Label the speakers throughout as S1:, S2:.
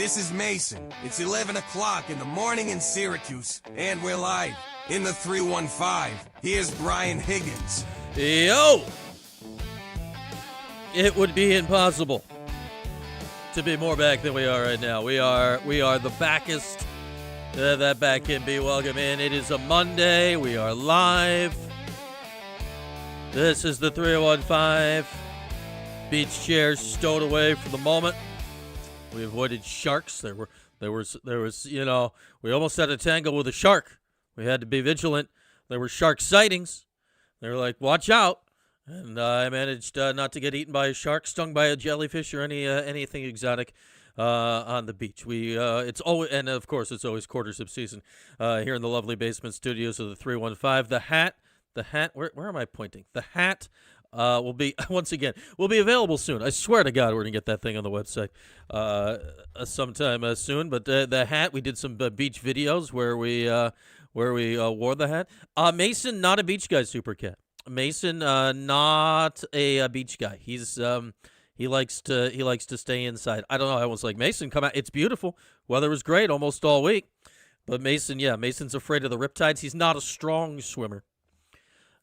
S1: This is Mason. It's 11 o'clock in the morning in Syracuse, and we're live in the 315. Here's Brian Higgins.
S2: Yo! It would be impossible to be more back than we are right now. We are the backest that back can be. Welcome in. It is a Monday. We are live. This is the 315. Beach chairs stowed away for the moment. We avoided sharks. There was, you know, we almost had a tangle with a shark. We had to be vigilant. There were shark sightings. They were like, watch out. And I managed not to get eaten by a shark, stung by a jellyfish, or anything exotic on the beach. It's always, and of course, it's always quarters of season here in the lovely basement studios of the 315. The hat. Where am I pointing? The hat will be available soon. I swear to God, we're gonna get that thing on the website sometime soon. But the hat, we did some beach videos where we wore the hat. Mason, not a beach guy, Super Cat. Mason, not a beach guy. He likes to stay inside. I don't know. I was like, Mason, come out. It's beautiful. Weather was great almost all week. But Mason's afraid of the riptides. He's not a strong swimmer.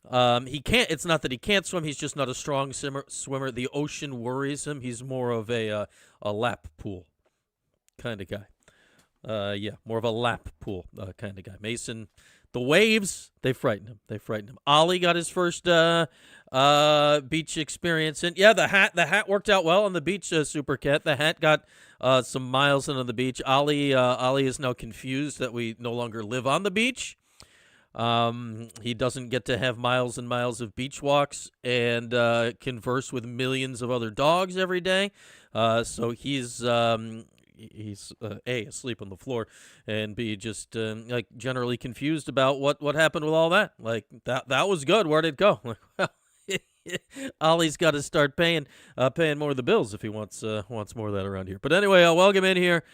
S2: He can't. It's not that he can't swim. He's just not a strong swimmer. The ocean worries him. He's more of a lap pool kind of guy. More of a lap pool kind of guy. Mason. The waves, they frighten him. Ollie got his first beach experience. And yeah, the hat worked out well on the beach, Super Cat. The hat got some miles into the beach. Ollie is now confused that we no longer live on the beach. He doesn't get to have miles and miles of beach walks and converse with millions of other dogs every day. So he's A, asleep on the floor, and B, just like generally confused about what happened with all that. Like that was good. Where'd it go? Like, well, Ollie's got to start paying more of the bills if he wants more of that around here. But anyway, welcome in here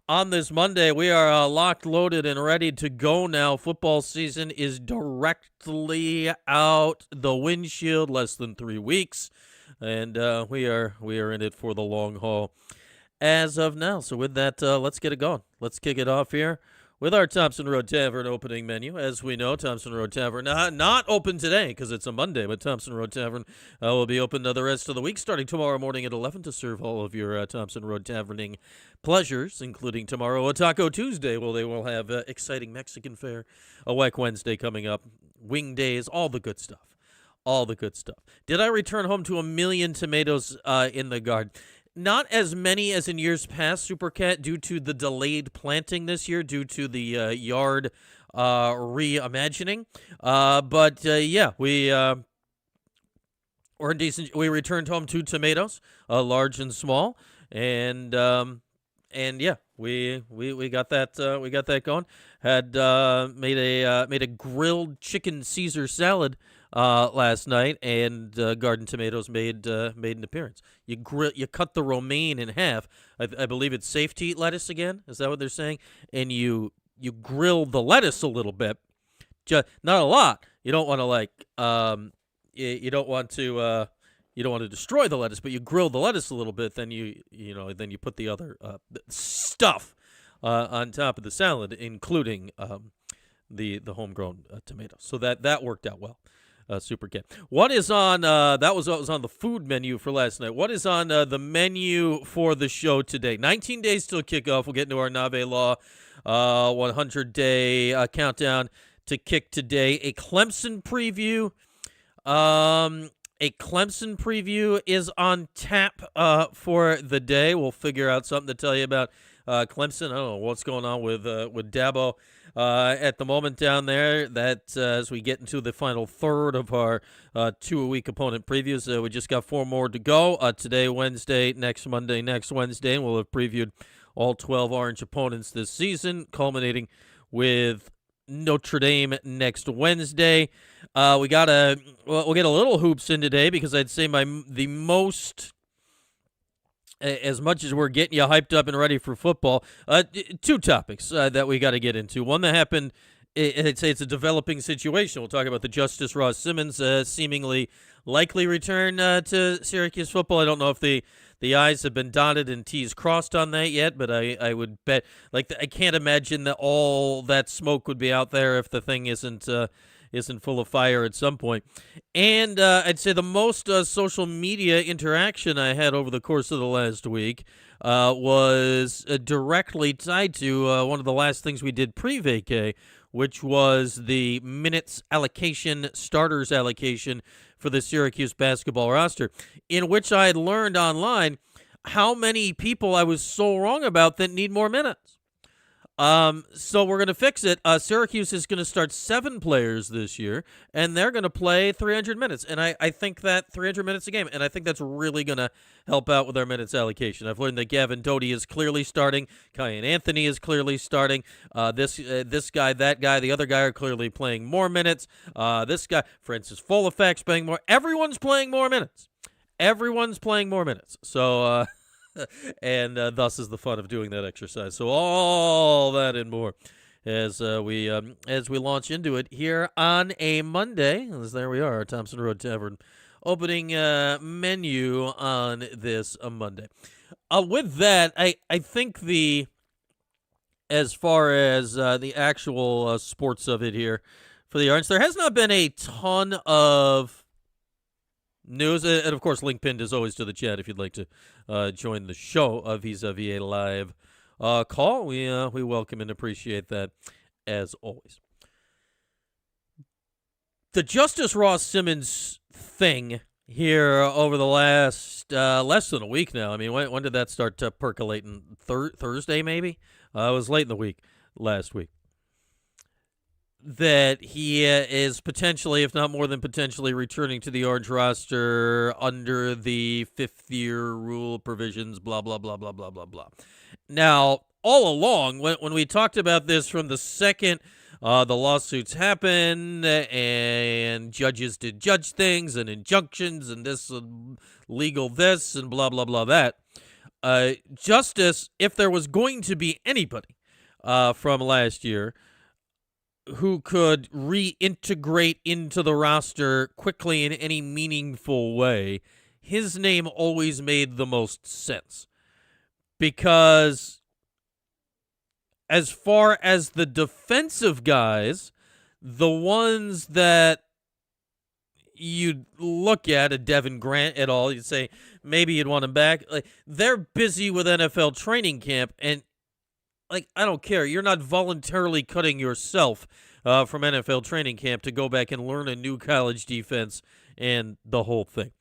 S2: on this Monday. We are locked, loaded, and ready to go now. Football season is directly out the windshield, less than 3 weeks, and we are in it for the long haul as of now. So with that, let's get it going. Let's kick it off here with our Thompson Road Tavern opening menu. As we know, Thompson Road Tavern not open today because it's a Monday, but Thompson Road Tavern will be open the rest of the week, starting tomorrow morning at 11 to serve all of your Thompson Road Taverning pleasures, including tomorrow a Taco Tuesday. Well, they will have exciting Mexican fare, a Wack Wednesday coming up, wing days, all the good stuff. All the good stuff. Did I return home to 1 million tomatoes in the garden? Not as many as in years past, Super Cat, due to the delayed planting this year, due to the yard reimagining. But we're decent. We returned home 2 tomatoes, large and small, and yeah, we got that. We got that going. Had made a grilled chicken Caesar salad last night, and garden tomatoes made an appearance. You cut the romaine in half. I believe it's safe to eat lettuce again. Is that what they're saying? And you grill the lettuce a little bit, not a lot. You don't want to you don't want to destroy the lettuce, but you grill the lettuce a little bit. Then you put the other stuff on top of the salad, including the homegrown tomatoes. So that worked out well. Super Cat. What is on, that was what was on the food menu for last night. What is on the menu for the show today? 19 days till kickoff. We'll get into our Nave Law 100-day countdown to kick today. A Clemson preview. A Clemson preview is on tap for the day. We'll figure out something to tell you about Clemson. I don't know what's going on with Dabo at the moment down there. That as we get into the final third of our 2-a-week opponent previews, we just got 4 more to go. Today, Wednesday, next Monday, next Wednesday, and we'll have previewed all 12 Orange opponents this season, culminating with Notre Dame next Wednesday. We'll get a little hoops in today because I'd say the most, as much as we're getting you hyped up and ready for football, 2 topics that we got to get into. One that happened, I'd say it's a developing situation. We'll talk about the Justice Ross Simmons seemingly likely return to Syracuse football. I don't know if the the I's have been dotted and T's crossed on that yet, but I would bet, like, I can't imagine that all that smoke would be out there if the thing isn't full of fire at some point. And I'd say the most social media interaction I had over the course of the last week was directly tied to one of the last things we did pre-vacay, which was the minutes allocation, starters allocation for the Syracuse basketball roster, in which I had learned online how many people I was so wrong about that need more minutes. So we're going to fix it. Syracuse is going to start 7 players this year, and they're going to play 300 minutes. And I think that 300 minutes a game, and I think that's really going to help out with our minutes allocation. I've learned that Gavin Doty is clearly starting. Kyan Anthony is clearly starting. This guy, that guy, the other guy are clearly playing more minutes. This guy, Francis Folafak's playing more. Everyone's playing more minutes. Everyone's playing more minutes. So, and thus is the fun of doing that exercise. So all that and more as we launch into it here on a Monday. As there we are, our Thompson Road Tavern opening menu on this Monday. With that, I think as far as the actual sports of it here for the Orange, there has not been a ton of news, and of course, link pinned as always to the chat if you'd like to join the show vis-a-vis a live call. We welcome and appreciate that as always. The Justice Ross Simmons thing here over the last less than a week now. I mean, when did that start to percolate? Thursday, maybe? It was late in the week last week. That he is potentially, if not more than potentially, returning to the Orange roster under the 5th-year rule provisions, blah, blah, blah, blah, blah, blah, blah. Now, all along, when we talked about this from the second the lawsuits happened and judges did judge things and injunctions and this and legal this and blah, blah, blah, that, Justice, if there was going to be anybody from last year who could reintegrate into the roster quickly in any meaningful way, his name always made the most sense. Because as far as the defensive guys, the ones that you'd look at, a Devin Grant et al., you'd say maybe you'd want him back. Like, they're busy with NFL training camp, and like, I don't care. You're not voluntarily cutting yourself from NFL training camp to go back and learn a new college defense and the whole thing.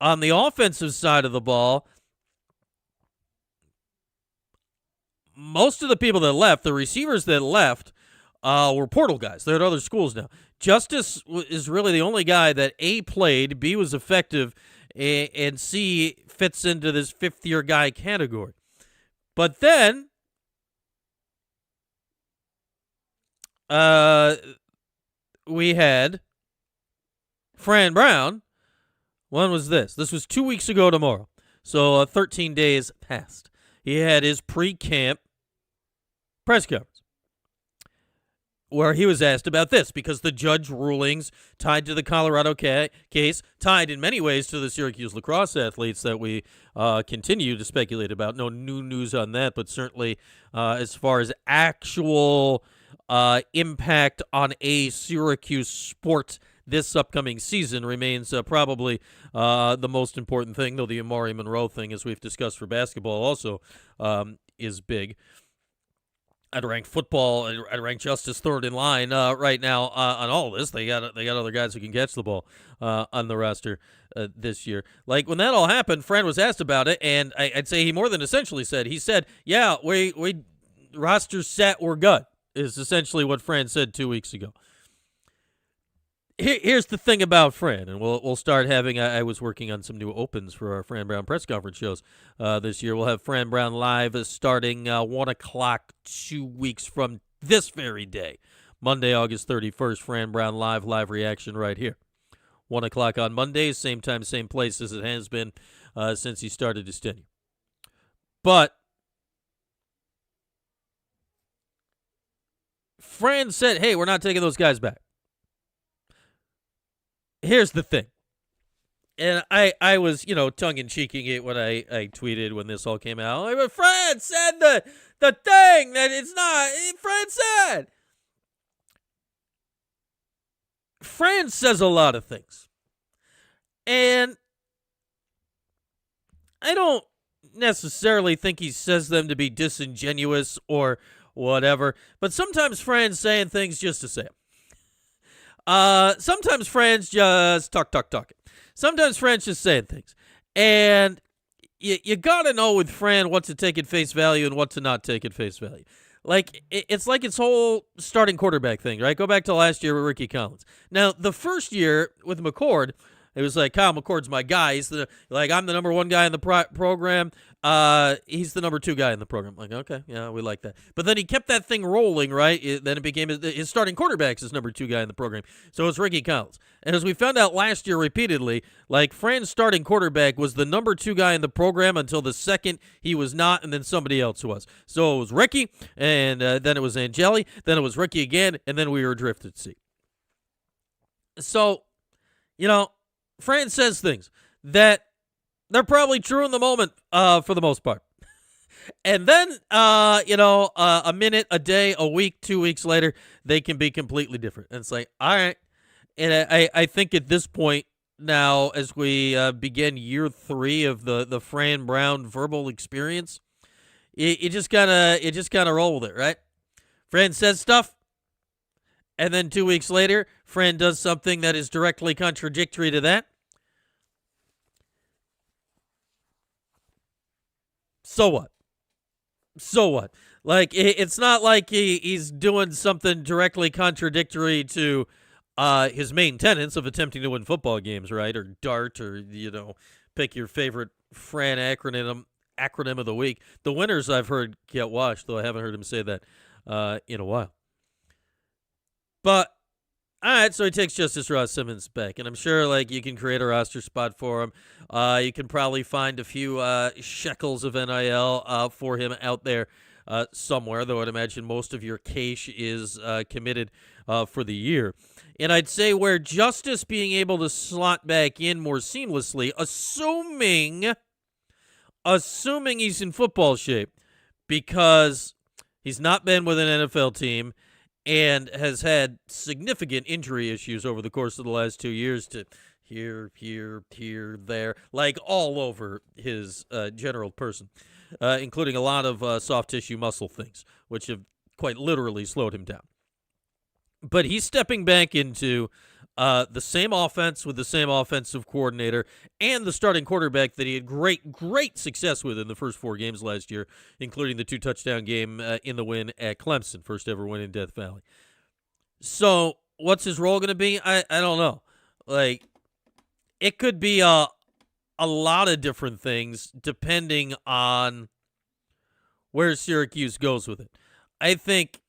S2: On the offensive side of the ball, most of the people that left, the receivers that left, were portal guys. They're at other schools now. Justice is really the only guy that A, played, B, was effective, and C, fits into this 5th-year guy category. But then we had Fran Brown. When was this? This was 2 weeks ago tomorrow. So 13 days passed. He had his pre-camp press conference where he was asked about this because the judge rulings tied to the Colorado case, tied in many ways to the Syracuse lacrosse athletes that we continue to speculate about. No new news on that, but certainly as far as actual impact on a Syracuse sport this upcoming season remains probably the most important thing, though the Amari Monroe thing, as we've discussed for basketball, also is big. I'd rank football, I'd rank Justice third in line right now on all of this. They got other guys who can catch the ball on the roster this year. Like, when that all happened, Fran was asked about it, and I'd say he more than essentially said, he said, yeah, we roster's set, we're good, is essentially what Fran said 2 weeks ago. Here's the thing about Fran, and we'll start having. I was working on some new opens for our Fran Brown press conference shows this year. We'll have Fran Brown live starting 1 o'clock 2 weeks from this very day, Monday, August 31st. Fran Brown live reaction right here, 1 o'clock on Mondays, same time, same place as it has been since he started his tenure. But Fran said, "Hey, we're not taking those guys back." Here's the thing. And I was, tongue-in-cheeking it when I tweeted when this all came out. Like, but Fred said the thing that it's not. Fred said. Fran says a lot of things. And I don't necessarily think he says them to be disingenuous or whatever. But sometimes Fran's saying things just to say them. Sometimes Fran's just talking. Sometimes Fran's just saying things. And you got to know with Fran what to take at face value and what to not take at face value. Like, it's like its whole starting quarterback thing, right? Go back to last year with Ricky Collins. Now, the first year with McCord, it was like, Kyle McCord's my guy. He's I'm the number one guy in the program. He's the number two guy in the program. Like, okay, yeah, we like that. But then he kept that thing rolling, right? Then it became his starting quarterback's his number two guy in the program. So it's Ricky Collins. And as we found out last year repeatedly, like, Fran's starting quarterback was the number two guy in the program until the second he was not, and then somebody else was. So it was Ricky, and then it was Angeli, then it was Ricky again, and then we were adrift at sea. So, Fran says things that they're probably true in the moment for the most part. And then, a minute, a day, a week, 2 weeks later, they can be completely different. And it's like, all right. And I think at this point now, as we begin year 3 of the Fran Brown verbal experience, you just gotta roll with it, right? Fran says stuff, and then 2 weeks later, Fran does something that is directly contradictory to that. So what? Like, it's not like he's doing something directly contradictory to his main tenets of attempting to win football games, right? Or DART, or, pick your favorite Fran acronym of the week. The winners I've heard get washed, though I haven't heard him say that in a while. But, all right, so he takes Justice Ross Simmons back, and I'm sure, you can create a roster spot for him. You can probably find a few shekels of NIL for him out there somewhere, though I'd imagine most of your cash is committed for the year. And I'd say where Justice being able to slot back in more seamlessly, assuming he's in football shape, because he's not been with an NFL team and has had significant injury issues over the course of the last 2 years to here, there, like all over his general person, including a lot of soft tissue muscle things, which have quite literally slowed him down. But he's stepping back into the same offense with the same offensive coordinator and the starting quarterback that he had great success with in the first 4 games last year, including the 2-touchdown game in the win at Clemson, first ever win in Death Valley. So what's his role going to be? I don't know. Like, it could be a lot of different things depending on where Syracuse goes with it. I think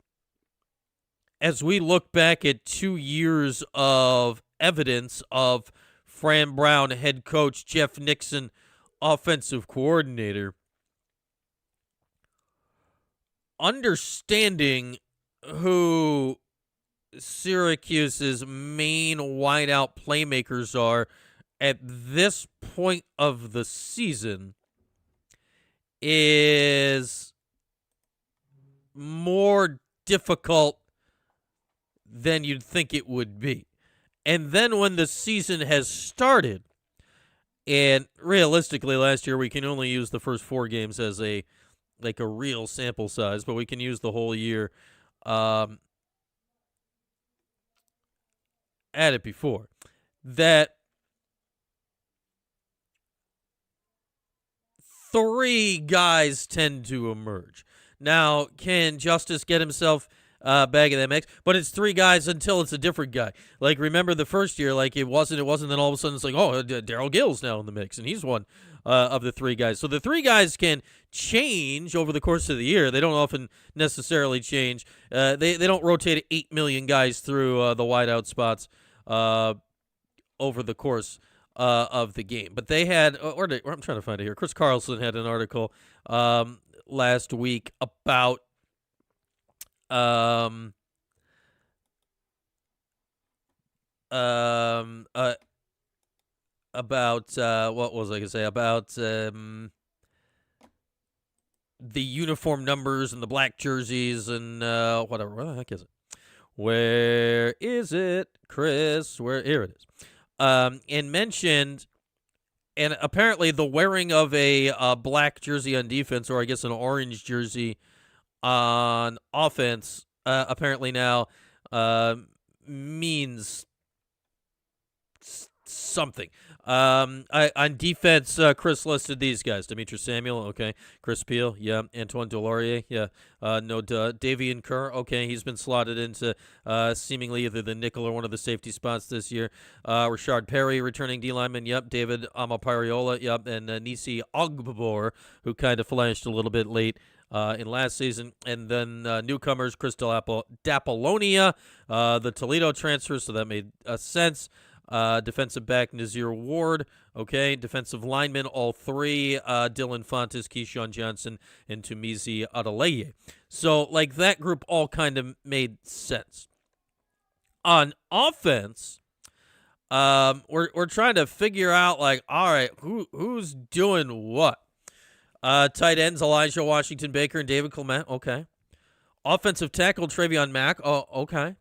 S2: as we look back at 2 years of evidence of Fran Brown, head coach, Jeff Nixon, offensive coordinator, understanding who Syracuse's main wideout playmakers are at this point of the season is more difficult than you'd think it would be. And then when the season has started, and realistically last year we can only use the first 4 games as a real sample size, but we can use the whole year at it before, that 3 guys tend to emerge. Now, can Justice get himself back in that mix? But it's 3 guys until it's a different guy. Like, remember the first year, it wasn't, then all of a sudden it's like, oh, Daryl Gill's now in the mix, and he's one of the 3 guys. So the 3 guys can change over the course of the year. They don't often necessarily change. They don't rotate 8 million guys through the wideout spots over the course of the game. But they had, I'm trying to find it here. Chris Carlson had an article last week about about what was I going to say about the uniform numbers and the black jerseys and whatever. Where the heck is it? Where is it, Chris? Here it is. And mentioned, and apparently the wearing of a black jersey on defense, or I guess an orange jersey on offense, apparently now means something. On defense, Chris listed these guys: Demetrius Samuel, okay; Chris Peel, yeah; Antoine Delorier, yeah; Davian Kerr, okay; he's been slotted into seemingly either the nickel or one of the safety spots this year. Rashard Perry, returning D lineman, yep; David Amapariola, yep; and Nisi Ogbor, who kind of flashed a little bit late in last season. And then newcomers, Crystal Dapolonia, the Toledo transfer, so that made sense. Defensive back, Nazir Ward. Okay. Defensive linemen, all three. Dylan Fontes, Keyshawn Johnson, and Tumizi Adeleye. So, like, that group all kind of made sense. On offense, we're trying to figure out, like, all right, who's doing what? Tight ends, Elijah Washington Baker and David Clement. Okay. Offensive tackle, Travion Mack. Oh, okay.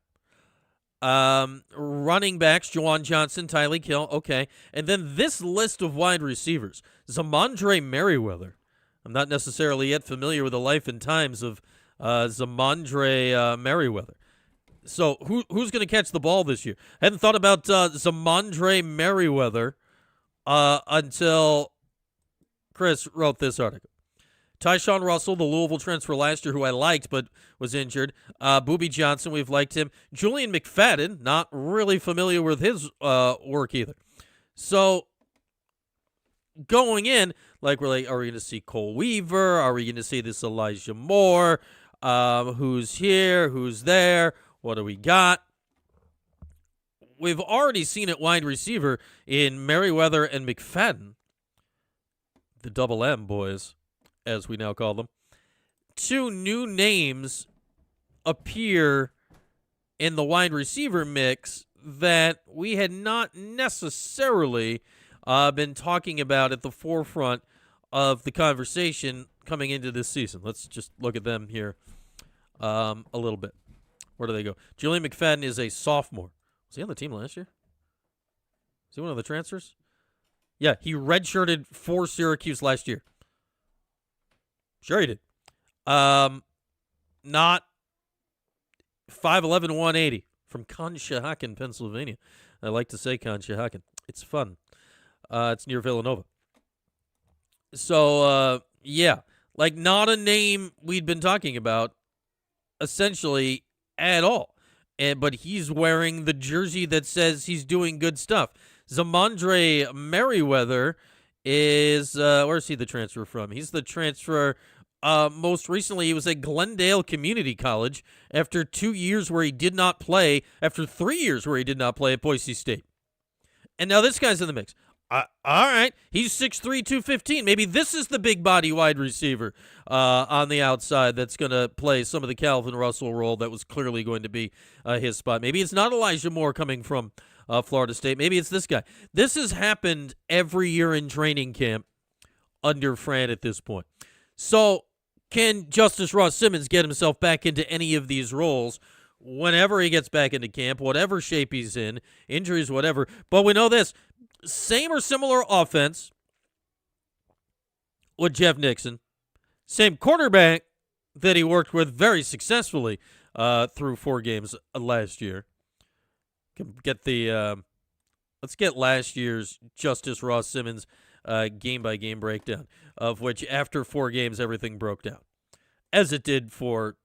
S2: Running backs, Juwan Johnson, Tylee Kill, okay. And then this list of wide receivers. Zamondre Merriweather. I'm not necessarily yet familiar with the life and times of Zamondre Merriweather. So who's going to catch the ball this year? I hadn't thought about Zamondre Merriweather until Chris wrote this article. Tyshawn Russell, the Louisville transfer last year, who I liked but was injured. Boobie Johnson, we've liked him. Julian McFadden, not really familiar with his work either. So going in, like, we're like, are we going to see Cole Weaver? Are we going to see this Elijah Moore? Who's here? Who's there? What do we got? We've already seen it wide receiver in Merriweather and McFadden. The double M boys, as we now call them. Two new names appear in the wide receiver mix that we had not necessarily been talking about at the forefront of the conversation coming into this season. Let's just look at them here a little bit. Where do they go? Julian McFadden is a sophomore. Was he on the team last year? Is he one of the transfers? Yeah, he redshirted for Syracuse last year. Sure he did. Not 5'11", 180 from Conshohocken, Pennsylvania. I like to say Conshohocken. It's fun. It's near Villanova. So, yeah, like, not a name we'd been talking about essentially at all. But he's wearing the jersey that says he's doing good stuff. Zamondre Merriweather is, where's he the transfer from? He's the transfer, most recently he was at Glendale Community College after 2 years where he did not play, after 3 years where he did not play at Boise State. And now this guy's in the mix. All right, he's 6'3", 215. Maybe this is the big body wide receiver on the outside that's going to play some of the Calvin Russell role that was clearly going to be his spot. Maybe it's not Elijah Moore coming from Florida State. Maybe it's this guy. This has happened every year in training camp under Fran at this point. So can Justice Ross Simmons get himself back into any of these roles whenever he gets back into camp, whatever shape he's in, injuries, whatever? But we know this. Same or similar offense with Jeff Nixon. Same quarterback that he worked with very successfully through 4 games last year. Get the let's get last year's Justice Ross Simmons game-by-game breakdown, of which after 4 games everything broke down, as it did for,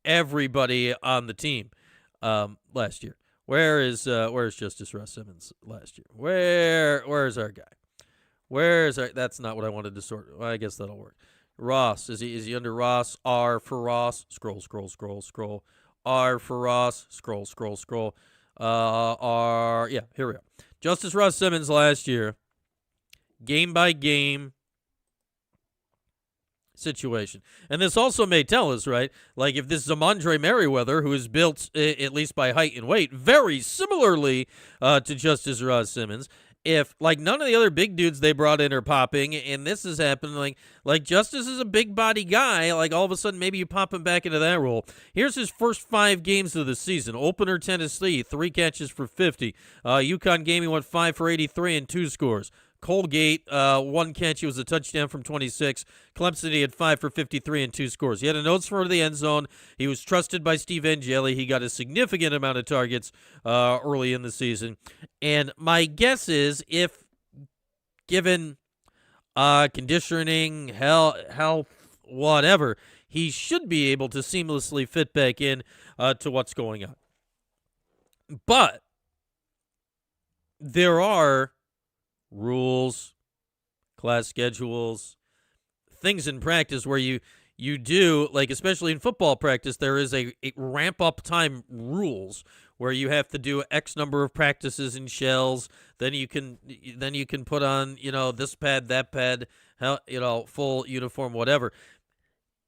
S2: everybody on the team last year. Where's Justice Ross Simmons last year? Where's our guy? That's not what I wanted to sort. Well, I guess that'll work. Ross, is he under Ross? R for Ross. Scroll. R for Ross. Scroll. R. Yeah, here we are. Justice Ross Simmons last year, game by game, situation. And this also may tell us, right, like if this is Zamondre Merriweather, who is built, at least by height and weight, very similarly to Justice Ross Simmons, if like none of the other big dudes they brought in are popping, and this is happening, like Justice is a big body guy, like all of a sudden maybe you pop him back into that role. Here's his first 5 games of the season. Opener Tennessee, 3 catches for 50. UConn game he went 5 for 83 and 2 scores. Colgate, 1 catch. It was a touchdown from 26. Clemson, he had 5 for 53 and 2 scores. He had a nose for the end zone. He was trusted by Steve Angeli. He got a significant amount of targets early in the season. And my guess is if given conditioning, health, whatever, he should be able to seamlessly fit back in to what's going on. But there are rules, class schedules, things in practice where you do, like especially in football practice, there is a ramp up time rules where you have to do X number of practices in shells. Then you can put on, this pad, that pad, full uniform, whatever.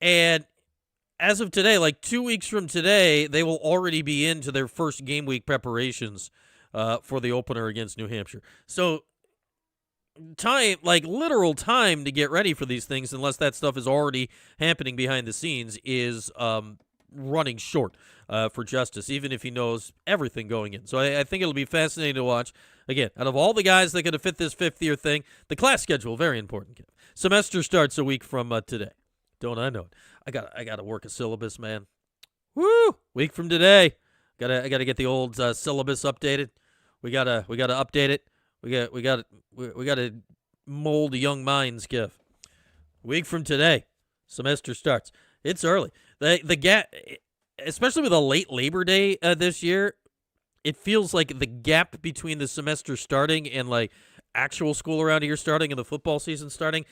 S2: And as of today, like 2 weeks from today, they will already be into their first game week preparations for the opener against New Hampshire. So time, like literal time to get ready for these things, unless that stuff is already happening behind the scenes, is running short for Justice, even if he knows everything going in. So I think it'll be fascinating to watch. Again, out of all the guys that could have fit this fifth-year thing, the class schedule, very important. Semester starts a week from today. Don't I know it? I gotta work a syllabus, man. Woo! Week from today. I gotta get the old syllabus updated. We gotta update it. We got to mold young minds, Kev. Week from today, semester starts. It's early. The gap, especially with a late Labor Day this year, it feels like the gap between the semester starting and like actual school around here starting and the football season starting,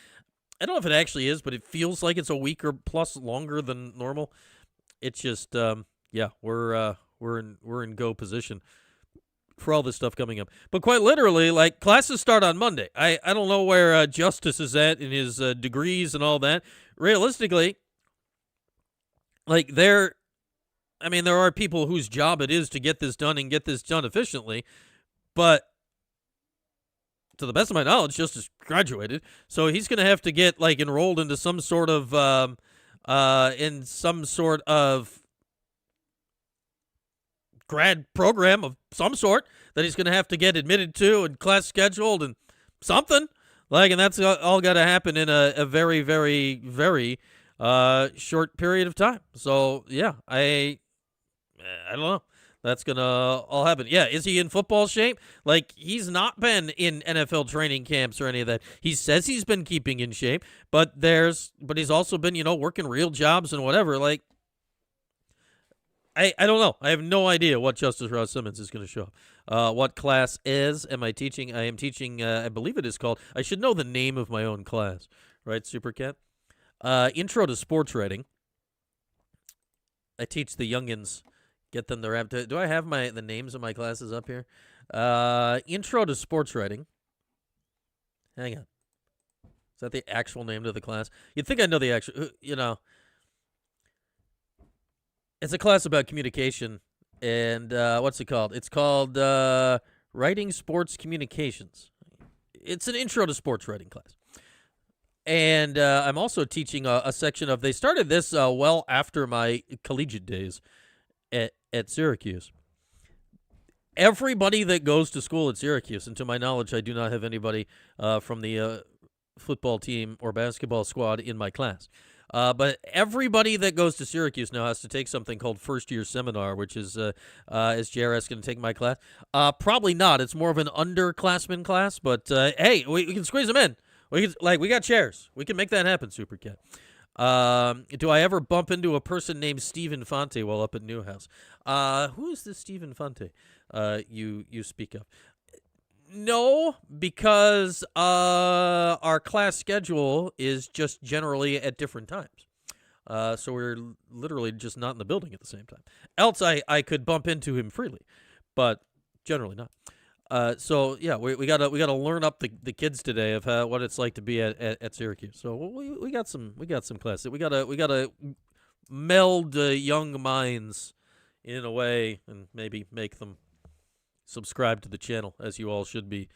S2: I don't know if it actually is, but it feels like it's a week or plus longer than normal. It's just we're in go position for all this stuff coming up. But quite literally, like, classes start on Monday. I don't know where Justice is at in his degrees and all that. Realistically, like, there are people whose job it is to get this done and get this done efficiently, but to the best of my knowledge, Justice graduated, so he's going to have to get, like, enrolled into some sort of, grad program of some sort that he's going to have to get admitted to and class scheduled and something. Like, and that's all got to happen in a very, very, very short period of time. So, yeah, I don't know. That's going to all happen. Yeah, is he in football shape? Like, he's not been in NFL training camps or any of that. He says he's been keeping in shape, but he's also been, working real jobs and whatever. Like, I don't know. I have no idea what Justice Ross Simmons is going to show up. What class am I teaching? I am teaching, I believe it is called, I should know the name of my own class, right, Supercat? Intro to Sports Writing. I teach the youngins, get them to rap. Do I have the names of my classes up here? Intro to Sports Writing. Hang on. Is that the actual name of the class? You'd think I know the actual, It's a class about communication, and what's it called? It's called Writing Sports Communications. It's an intro to sports writing class. And I'm also teaching a section of, they started this well after my collegiate days at Syracuse. Everybody that goes to school at Syracuse, and to my knowledge, I do not have anybody from the football team or basketball squad in my class. But everybody that goes to Syracuse now has to take something called first-year seminar, which is JRS going to take my class? Probably not. It's more of an underclassman class, but hey, we can squeeze them in. We got chairs. We can make that happen, Supercat. Do I ever bump into a person named Steve Infante while up at Newhouse? Who is this Steve Infante you speak of? No, because our class schedule is just generally at different times. So we're literally just not in the building at the same time. Else I could bump into him freely, but generally not. So yeah, we gotta learn up the kids today of what it's like to be at Syracuse. So we got some class. We gotta meld young minds in a way and maybe make them subscribe to the channel, as you all should be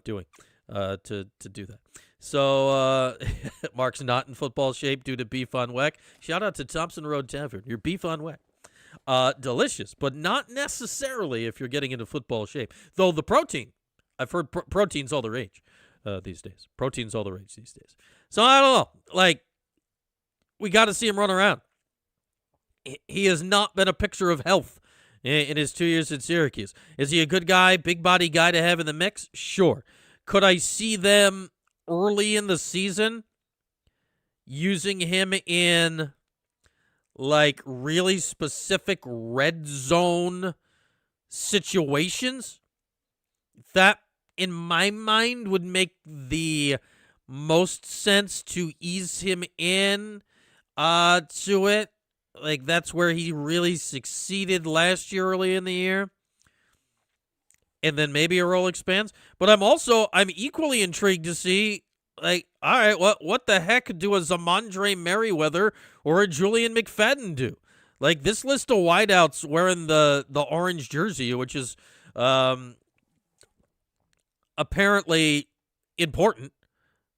S2: doing to do that. So Mark's not in football shape due to beef on weck. Shout out to Thompson Road Tavern. Your beef on weck. Delicious, but not necessarily if you're getting into football shape. Though the protein, I've heard protein's all the rage these days. Protein's all the rage these days. So I don't know. Like, we got to see him run around. He has not been a picture of health in his 2 years at Syracuse. Is he a good guy, big body guy to have in the mix? Sure. Could I see them early in the season using him in like really specific red zone situations? That, in my mind, would make the most sense to ease him in to it. Like, that's where he really succeeded last year early in the year. And then maybe a role expands. But I'm equally intrigued to see, like, all right, what the heck do a Zamondre Merriweather or a Julian McFadden do? Like, this list of wideouts wearing the orange jersey, which is apparently important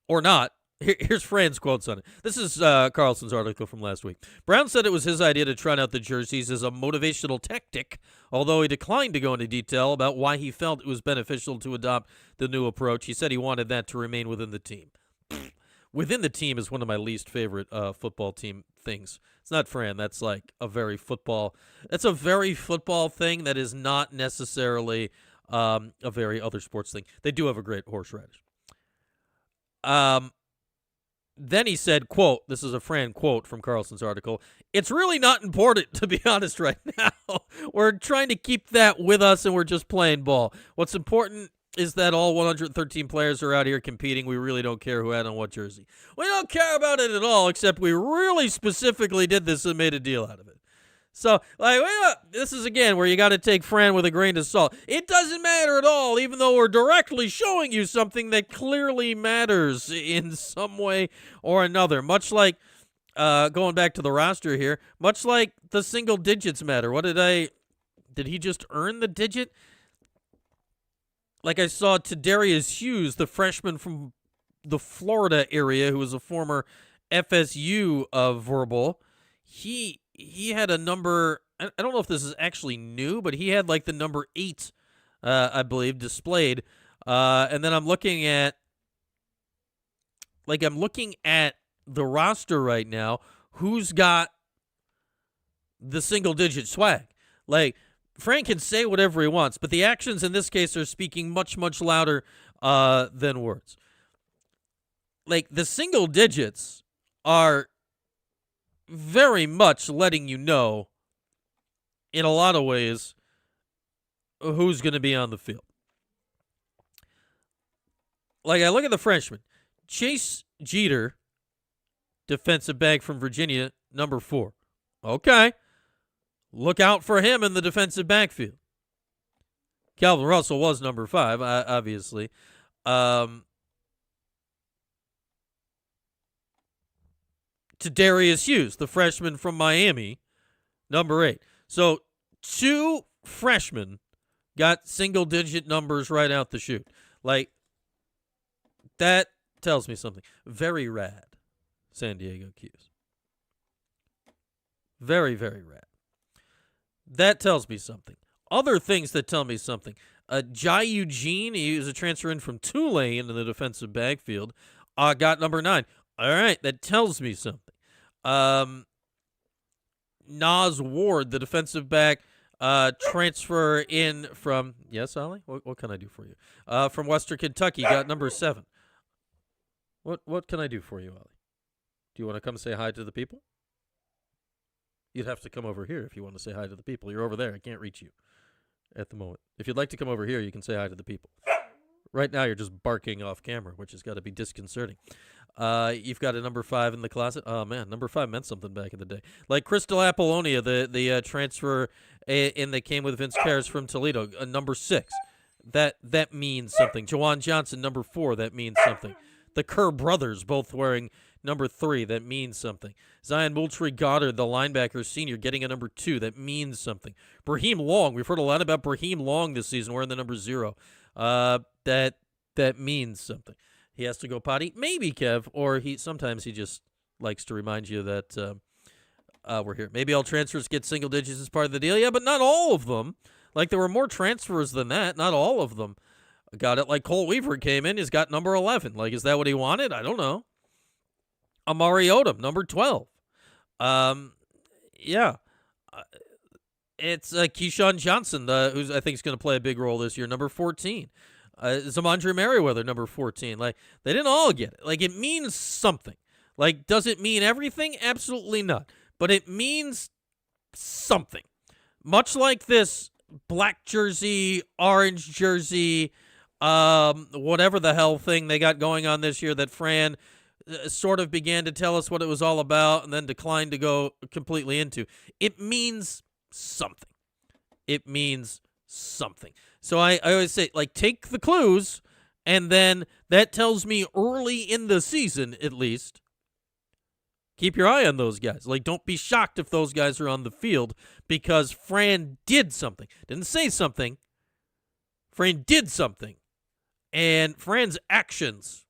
S2: or not. Here's Fran's quotes on it. This is Carlson's article from last week. Brown said it was his idea to try out the jerseys as a motivational tactic, although he declined to go into detail about why he felt it was beneficial to adopt the new approach. He said he wanted that to remain within the team. Within the team is one of my least favorite football team things. It's not Fran. That's like a very football. That's a very football thing that is not necessarily a very other sports thing. They do have a great horseradish. Then he said, quote, this is a Fran quote from Carlson's article, "It's really not important, to be honest, right now. We're trying to keep that with us, and we're just playing ball. What's important is that all 113 players are out here competing. We really don't care who had on what jersey. We don't care about it at all, except we really specifically did this and made a deal out of it." So, like, this is, again, where you got to take Fran with a grain of salt. It doesn't matter at all, even though we're directly showing you something that clearly matters in some way or another. Much like, going back to the roster here, much like the single digits matter. Did he just earn the digit? Like I saw Tadarius Hughes, the freshman from the Florida area, who was a former FSU verbal. He had a number, I don't know if this is actually new, but he had like the number 8, I believe, displayed. And then I'm looking at the roster right now. Who's got the single-digit swag? Like, Frank can say whatever he wants, but the actions in this case are speaking much, much louder than words. Like, the single digits are very much letting you know, in a lot of ways, who's going to be on the field. Like, I look at the freshman. Chase Jeter, defensive back from Virginia, number 4. Okay. Look out for him in the defensive backfield. Calvin Russell was number 5, obviously. Tadarius Hughes, the freshman from Miami, number 8. So 2 freshmen got single-digit numbers right out the chute. Like, that tells me something. Very rad, San Diego Qs. Very, very rad. That tells me something. Other things that tell me something. Jai Eugene, he was a transfer in from Tulane in the defensive backfield, got number 9. All right, that tells me something. Nas Ward, the defensive back, transfer in from, yes, Ollie? What can I do for you? From Western Kentucky, got number 7. What can I do for you, Ollie? Do you want to come say hi to the people? You'd have to come over here if you want to say hi to the people. You're over there. I can't reach you at the moment. If you'd like to come over here, you can say hi to the people. Right now, you're just barking off camera, which has got to be disconcerting. You've got a number 5 in the closet. Oh, man, number 5 meant something back in the day. Like Crystal Apollonia, the transfer in that came with Vince Karras from Toledo, number 6. That means something. Jawan Johnson, number 4, that means something. The Kerr brothers both wearing number 3, that means something. Zion Moultrie-Goddard, the linebacker senior, getting a number 2, that means something. Brahim Long, we've heard a lot about Brahim Long this season, wearing the number 0. That means something. He has to go potty, maybe, Kev, or sometimes he just likes to remind you that we're here. Maybe all transfers get single digits as part of the deal. Yeah, but not all of them. Like, there were more transfers than that. Not all of them got it. Like, Cole Weaver came in. He's got number 11. Like, is that what he wanted? I don't know. Amari Odom, number 12. Yeah. It's Keyshawn Johnson, who's I think is going to play a big role this year, number 14. Zamondre Merriweather, number 14. Like, they didn't all get it. Like, it means something. Like, does it mean everything? Absolutely not. But it means something. Much like this black jersey, orange jersey, whatever the hell thing they got going on this year that Fran sort of began to tell us what it was all about and then declined to go completely into. It means something. It means something. So I always say, like, take the clues, and then that tells me early in the season, at least, keep your eye on those guys. Like, don't be shocked if those guys are on the field, because Fran did something. Didn't say something. Fran did something. And Fran's actions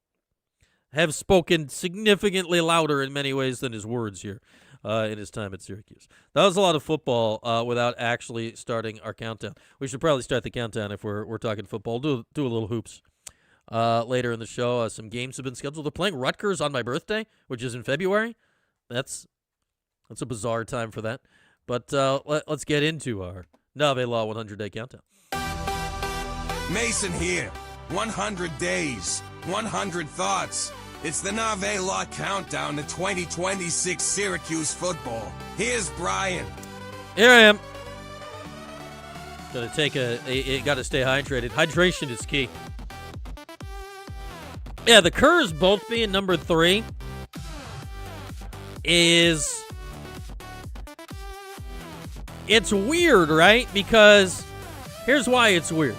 S2: have spoken significantly louder in many ways than his words here in his time at Syracuse. That was a lot of football without actually starting our countdown. We should probably start the countdown if we're talking football. Do a little hoops later in the show. Some games have been scheduled. They're playing Rutgers on my birthday, which is in February. That's a bizarre time for that. But let's get into our Nave Law 100-day countdown.
S1: Mason here. 100 days, 100 thoughts. It's the Nave Law countdown to 2026 Syracuse football. Here's Brian.
S2: Here I am. Gotta gotta stay hydrated. Hydration is key. Yeah, the Kerrs both being number 3 it's weird, right? Because here's why it's weird.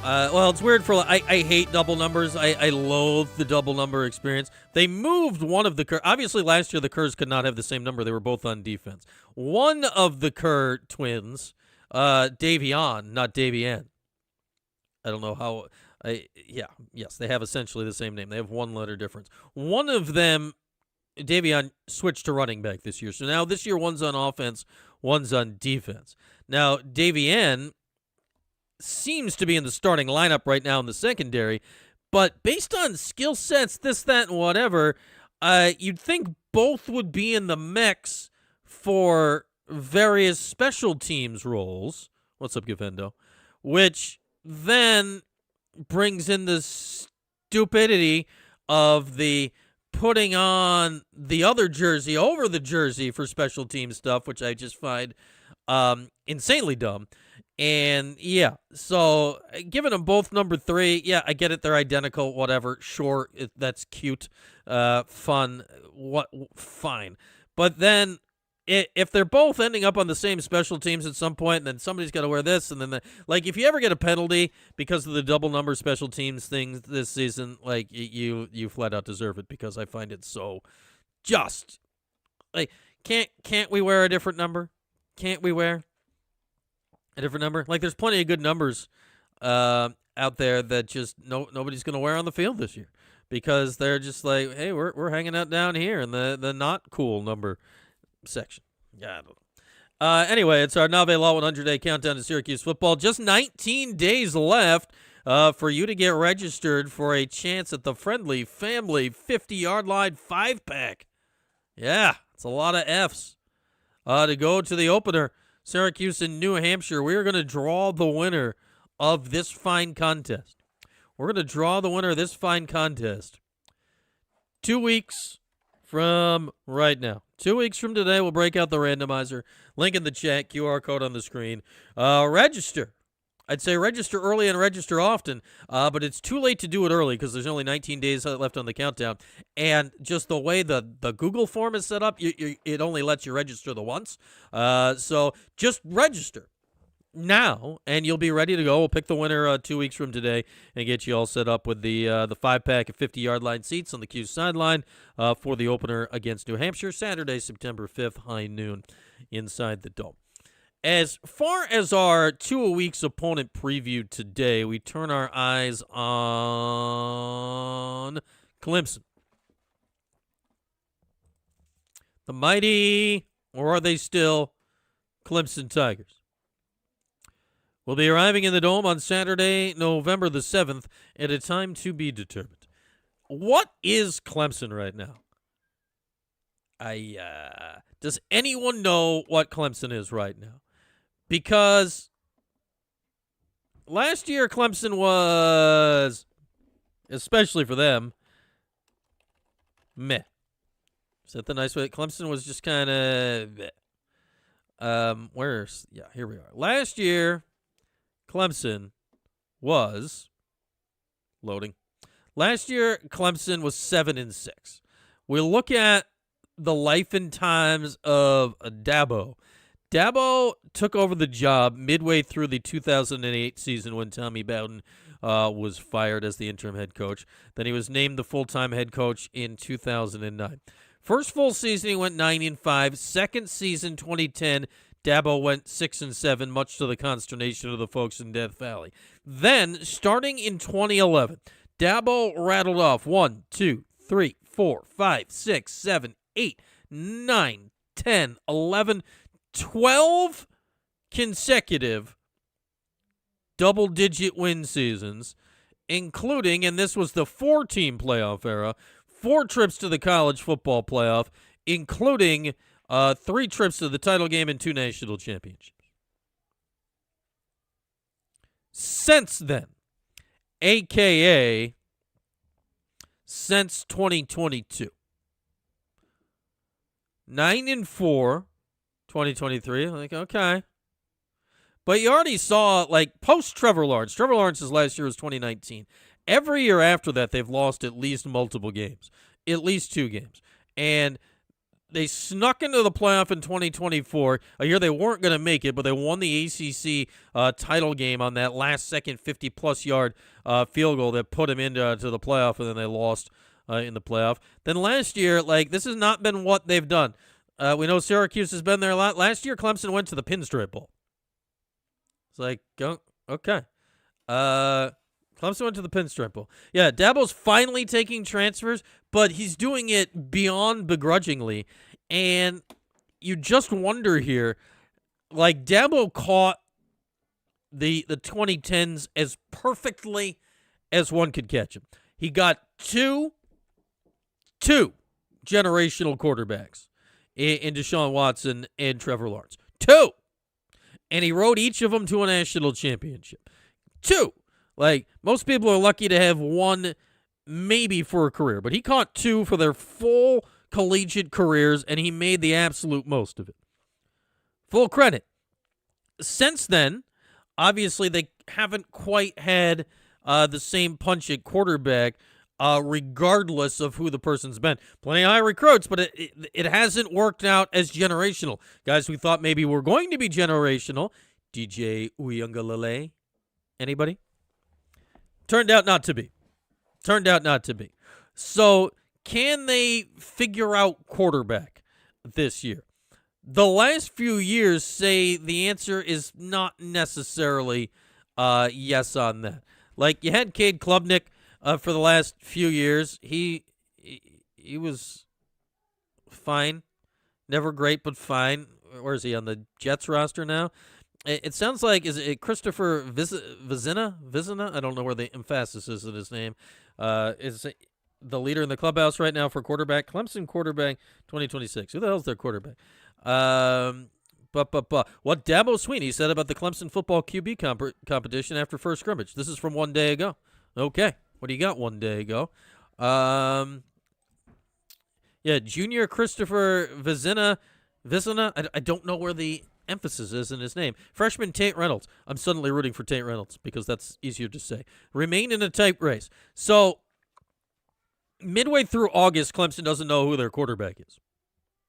S2: Well, it's weird for, I hate double numbers. I loathe the double number experience. They moved one of the Kerr. Obviously, last year the Kerrs could not have the same number. They were both on defense. One of the Kerr twins, Davion, not Davian. I don't know how. Yes, they have essentially the same name. They have one letter difference. One of them, Davion, switched to running back this year. So now this year, one's on offense, one's on defense. Now, Davian seems to be in the starting lineup right now in the secondary, but based on skill sets, this, that, and whatever, you'd think both would be in the mix for various special teams roles. What's up, Gavendo? Which then brings in the stupidity of the putting on the other jersey over the jersey for special team stuff, which I just find insanely dumb. And, yeah, so giving them both number 3, yeah, I get it. They're identical, whatever. Sure, that's cute, fun, fine. But then if they're both ending up on the same special teams at some point, and then somebody's got to wear this, and then, like, if you ever get a penalty because of the double number special teams things this season, like, you flat out deserve it, because I find it so just. Like, can't we wear a different number? Can't we wear a different number? Like, there's plenty of good numbers out there that just nobody's going to wear on the field this year, because they're just like, hey, we're hanging out down here in the not cool number section. Yeah, I don't know. Anyway, it's our Nave Law 100-day countdown to Syracuse football. Just 19 days left for you to get registered for a chance at the Friendly Family 50-yard line 5-pack. Yeah, it's a lot of Fs. To go to the opener, Syracuse and New Hampshire. We're going to draw the winner of this fine contest. We're going to draw the winner of this fine contest 2 weeks from right now. 2 weeks from today, we'll break out the randomizer. Link in the chat, QR code on the screen. Register. I'd say register early and register often, but it's too late to do it early because there's only 19 days left on the countdown. And just the way the Google form is set up, it only lets you register the once. So just register. now, and you'll be ready to go. We'll pick the winner 2 weeks from today and get you all set up with the 5-pack of 50-yard line seats on the Q sideline for the opener against New Hampshire, Saturday, September 5th, high noon, inside the Dome. As far as our 2-a-week's opponent preview today, we turn our eyes on Clemson. The mighty, or are they still, Clemson Tigers will be arriving in the Dome on Saturday, November the 7th, at a time to be determined. What is Clemson right now? Does anyone know what Clemson is right now? Because last year Clemson was, especially for them, meh. Is that the nice way? Clemson was just kind of meh. Here we are. Last year, Clemson was loading. Last year, Clemson was 7-6. We look at the life and times of Dabo. Dabo took over the job midway through the 2008 season when Tommy Bowden was fired as the interim head coach. Then he was named the full-time head coach in 2009. First full season, he went 9-5. Second season, 2010, Dabo went 6-7, much to the consternation of the folks in Death Valley. Then, starting in 2011, Dabo rattled off 1, 2, 3, 4, 5, 6, 7, 8, 9, 10, 11, 12 consecutive double-digit win seasons, including, and this was the 4-team playoff era, 4 trips to the college football playoff, including 3 trips to the title game and 2 national championships. Since then, a.k.a. since 2022, 9-4, 2023, like, okay. But you already saw, like, post Trevor Lawrence. Trevor Lawrence's last year was 2019. Every year after that, they've lost at least multiple games, at least 2 games. And they snuck into the playoff in 2024, a year they weren't going to make it, but they won the ACC title game on that last-second 50-plus yard field goal that put them into the playoff, and then they lost in the playoff. Then last year, like, this has not been what they've done. We know Syracuse has been there a lot. Last year, Clemson went to the Pinstripe Bowl. It's like, okay. Clemson went to the Pinstripe Bowl. Yeah, Dabo's finally taking transfers, but he's doing it beyond begrudgingly. And you just wonder here, like, Dabo caught the 2010s as perfectly as one could catch him. He got two generational quarterbacks in Deshaun Watson and Trevor Lawrence. 2. And he rode each of them to a national championship. 2. Like, most people are lucky to have 1 maybe for a career, but he caught 2 for their full collegiate careers, and he made the absolute most of it. Full credit. Since then, obviously, they haven't quite had the same punch at quarterback, regardless of who the person's been. Plenty of high recruits, but it hasn't worked out as generational. Guys we thought maybe were going to be generational. DJ Uiagalelei. Anybody? Turned out not to be. So, can they figure out quarterback this year? The last few years say the answer is not necessarily yes on that. Like, you had Cade Klubnik for the last few years. He was fine. Never great, but fine. Where is he, on the Jets roster now? It sounds like, is it Christopher Vizina? I don't know where the emphasis is in his name. Is the leader in the clubhouse right now for quarterback. Clemson quarterback 2026. Who the hell's their quarterback? What Dabo Swinney said about the Clemson football QB competition after first scrimmage. This is from 1 day ago. Okay. What do you got 1 day ago? Junior Christopher Vizina. I don't know where the emphasis is in his name. Freshman Tate Reynolds. I'm suddenly rooting for Tate Reynolds because that's easier to say. Remain in a tight race. So, midway through August, Clemson doesn't know who their quarterback is.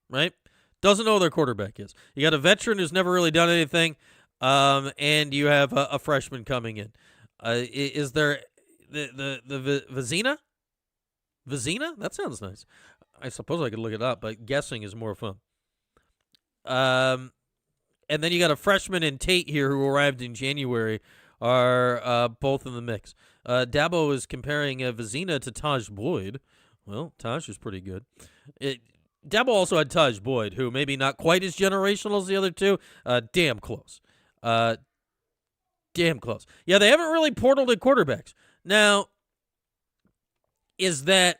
S2: Right? Doesn't know who their quarterback is. You got a veteran who's never really done anything. And you have a freshman coming in. Is there the Vizina? Vizina? That sounds nice. I suppose I could look it up, but guessing is more fun. And then you got a freshman in Tate here who arrived in January, are both in the mix. Dabo is comparing Vizina to Taj Boyd. Well, Taj is pretty good. Dabo also had Taj Boyd, who maybe not quite as generational as the other two. Damn close. Damn close. Yeah, they haven't really portaled at quarterbacks. Now, is that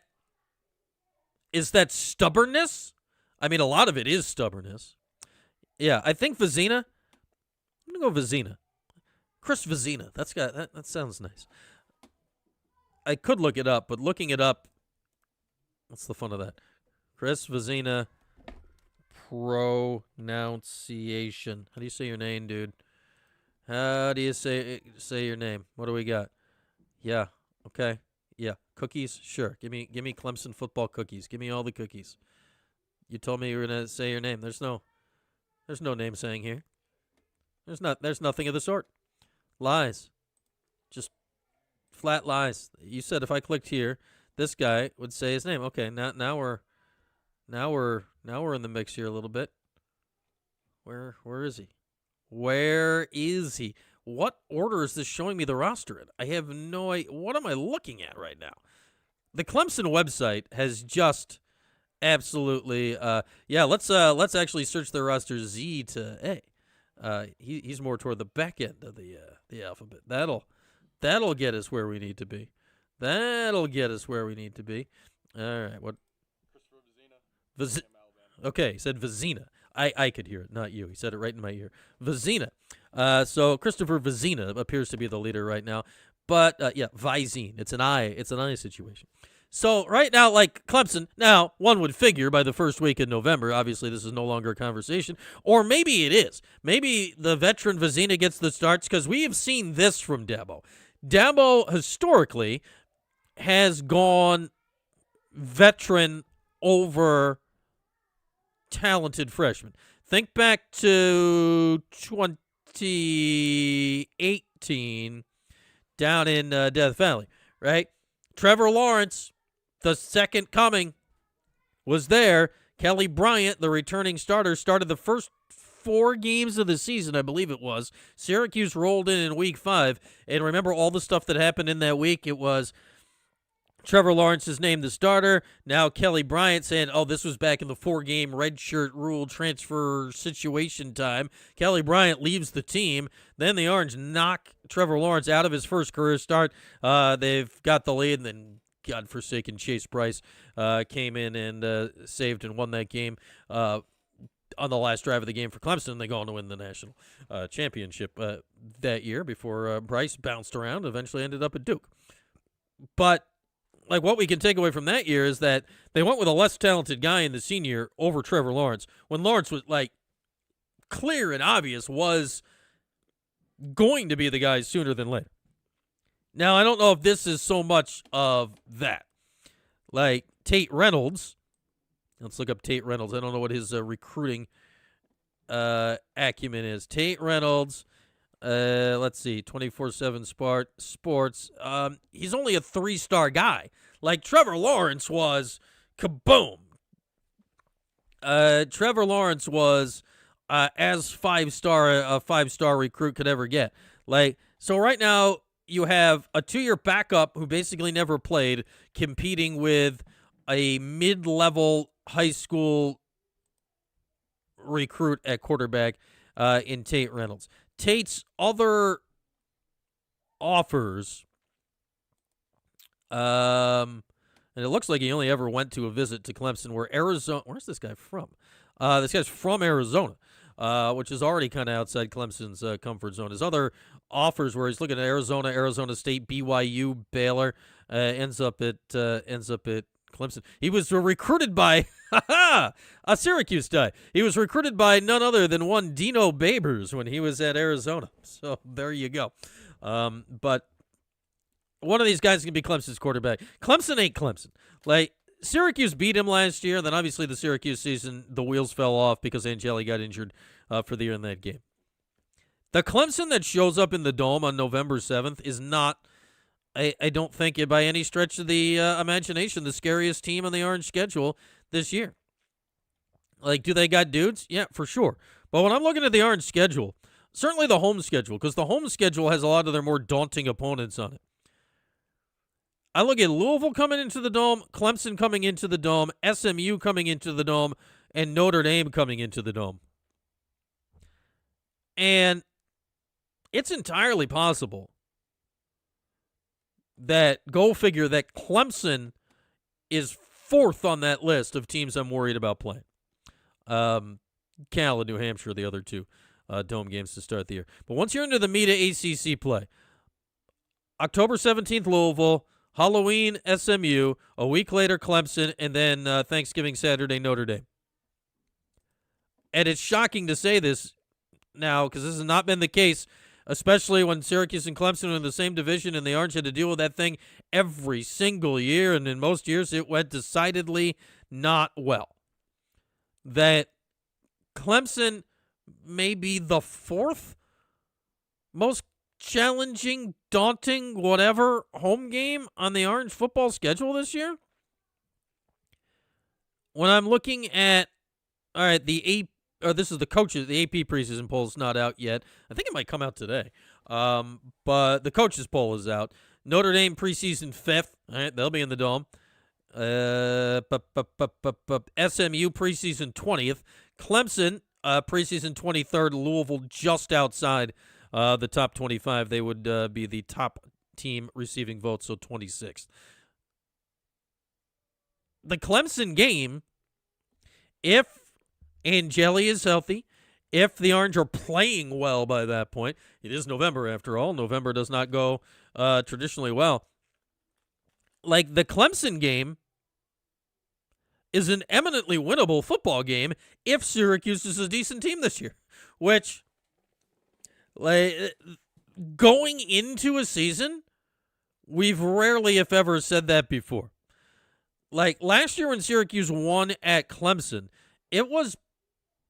S2: stubbornness? I mean, a lot of it is stubbornness. Yeah, I think Vizina. I'm gonna go Vizina. Chris Vizina. That sounds nice. I could look it up, but looking it up, what's the fun of that? Chris Vizina pronunciation. How do you say your name, dude? How do you say your name? What do we got? Yeah. Okay. Yeah. Cookies? Sure. Give me Clemson football cookies. Give me all the cookies. You told me you were gonna say your name. There's no name saying here. There's nothing of the sort. Lies. Just flat lies. You said if I clicked here, this guy would say his name. Okay, now we're in the mix here a little bit. Where is he? Where is he? What order is this showing me the roster in? I have no idea. What am I looking at right now? The Clemson website has just absolutely let's actually search the roster Z to A. He's more toward the back end of the alphabet. That'll get us where we need to be. All right, what? Christopher Vizina. Okay, he said Vizina. I could hear it, not you. He said it right in my ear. Vizina. So Christopher Vizina appears to be the leader right now. But Vizine. It's an I situation. So right now, like Clemson, now one would figure by the first week in November, obviously this is no longer a conversation, or maybe it is. Maybe the veteran Vizina gets the starts because we have seen this from Dabo. Dabo historically has gone veteran over talented freshmen. Think back to 2018 down in Death Valley, right? Trevor Lawrence, the second coming, was there. Kelly Bryant, the returning starter, started the first 4 games of the season, I believe it was. Syracuse rolled in week 5. And remember all the stuff that happened in that week? It was Trevor Lawrence is named the starter. Now Kelly Bryant saying, this was back in the 4-game redshirt rule transfer situation time. Kelly Bryant leaves the team. Then the Orange knock Trevor Lawrence out of his first career start. They've got the lead, and then godforsaken Chase Bryce came in and saved and won that game on the last drive of the game for Clemson. They go on to win the national championship that year before Bryce bounced around, eventually ended up at Duke. But like what we can take away from that year is that they went with a less talented guy in the senior over Trevor Lawrence when Lawrence was like clear and obvious was going to be the guy sooner than later. Now, I don't know if this is so much of that. Like Tate Reynolds. Let's look up Tate Reynolds. I don't know what his recruiting acumen is. Tate Reynolds. Let's see, 24/7 sports. He's only a 3-star guy. Like Trevor Lawrence was kaboom. Trevor Lawrence was as a 5-star recruit could ever get. Like, so right now you have a 2-year backup who basically never played competing with a mid-level high school recruit at quarterback in Tate Reynolds. Tate's other offers, and it looks like he only ever went to a visit to Clemson, where Arizona. Where's this guy from? This guy's from Arizona, which is already kind of outside Clemson's comfort zone. His other offers, where he's looking at Arizona, Arizona State, BYU, Baylor, ends up at Clemson. He was recruited by a Syracuse guy. He was recruited by none other than one Dino Babers when he was at Arizona. So there you go. But one of these guys can be Clemson's quarterback. Clemson ain't Clemson. Like, Syracuse beat him last year. Then obviously the Syracuse season, the wheels fell off because Angeli got injured for the year in that game. The Clemson that shows up in the Dome on November 7th is not, I don't think, by any stretch of the imagination, the scariest team on the Orange schedule this year. Like, do they got dudes? Yeah, for sure. But when I'm looking at the Orange schedule, certainly the home schedule, because the home schedule has a lot of their more daunting opponents on it. I look at Louisville coming into the Dome, Clemson coming into the Dome, SMU coming into the Dome, and Notre Dame coming into the Dome. And it's entirely possible that, go figure, that Clemson is fourth on that list of teams I'm worried about playing. Cal and New Hampshire, the other two Dome games to start the year. But once you're into the meat of ACC play, October 17th, Louisville, Halloween, SMU, a week later, Clemson, and then Thanksgiving Saturday, Notre Dame. And it's shocking to say this now because this has not been the case, especially when Syracuse and Clemson were in the same division and the Orange had to deal with that thing every single year, and in most years it went decidedly not well. That Clemson may be the fourth most challenging, daunting, whatever home game on the Orange football schedule this year. When I'm looking at, all right, this is the coaches, the AP preseason poll's not out yet. I think it might come out today. But the coaches poll is out. Notre Dame preseason 5th. All right, they'll be in the Dome. SMU preseason 20th. Clemson preseason 23rd. Louisville just outside the top 25. They would be the top team receiving votes, so 26th. The Clemson game, if Angeli is healthy, if the Orange are playing well by that point, it is November after all. November does not go traditionally well. Like, the Clemson game is an eminently winnable football game if Syracuse is a decent team this year, which, like, going into a season, we've rarely, if ever, said that before. Like, last year when Syracuse won at Clemson, it was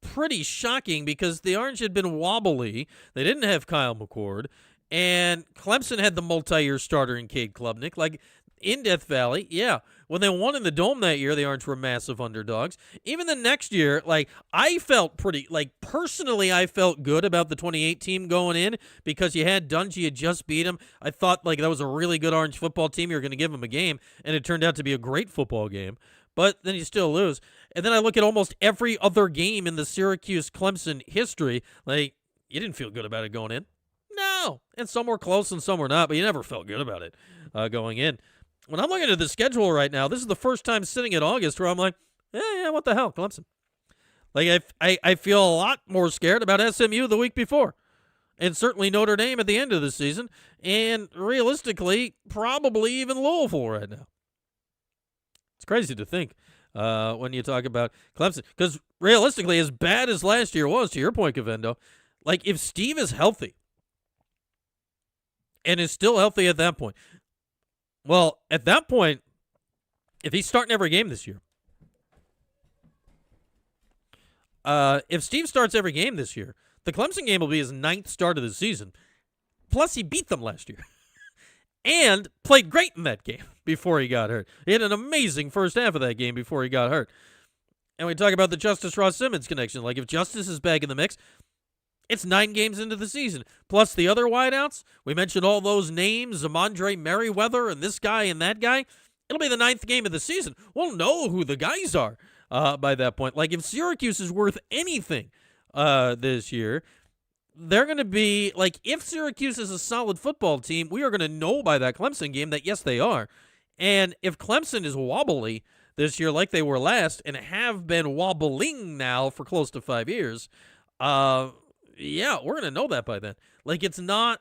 S2: pretty shocking because the Orange had been wobbly. They didn't have Kyle McCord, and Clemson had the multi-year starter in Cade Klubnik. Like, in Death Valley, yeah. When they won in the Dome that year, the Orange were massive underdogs. Even the next year, like, I felt pretty, like, personally, I felt good about the 28 team going in because you had Dungy, had just beat him. I thought, like, that was a really good Orange football team. You were going to give them a game, and it turned out to be a great football game. But then you still lose. And then I look at almost every other game in the Syracuse-Clemson history. Like, you didn't feel good about it going in. No. And some were close and some were not, but you never felt good about it going in. When I'm looking at the schedule right now, this is the first time sitting in August where I'm like, yeah, what the hell, Clemson? Like, I feel a lot more scared about SMU the week before. And certainly Notre Dame at the end of the season. And realistically, probably even Louisville right now. It's crazy to think when you talk about Clemson. Because realistically, as bad as last year was, to your point, Cavendo, like, if Steve is healthy and is still healthy at that point, well, at that point, if he's starting every game this year, if Steve starts every game this year, the Clemson game will be his 9th start of the season. Plus, he beat them last year. And played great in that game before he got hurt. He had an amazing first half of that game before he got hurt. And we talk about the Justice Ross Simmons connection. Like, if Justice is back in the mix, it's 9 games into the season. Plus the other wideouts. We mentioned all those names, Zamondre Merriweather and this guy and that guy. It'll be the 9th game of the season. We'll know who the guys are by that point. Like, if Syracuse is worth anything this year, they're going to be, like, if Syracuse is a solid football team, we are going to know by that Clemson game that, yes, they are. And if Clemson is wobbly this year like they were last and have been wobbling now for close to 5 years, yeah, we're going to know that by then. Like, it's not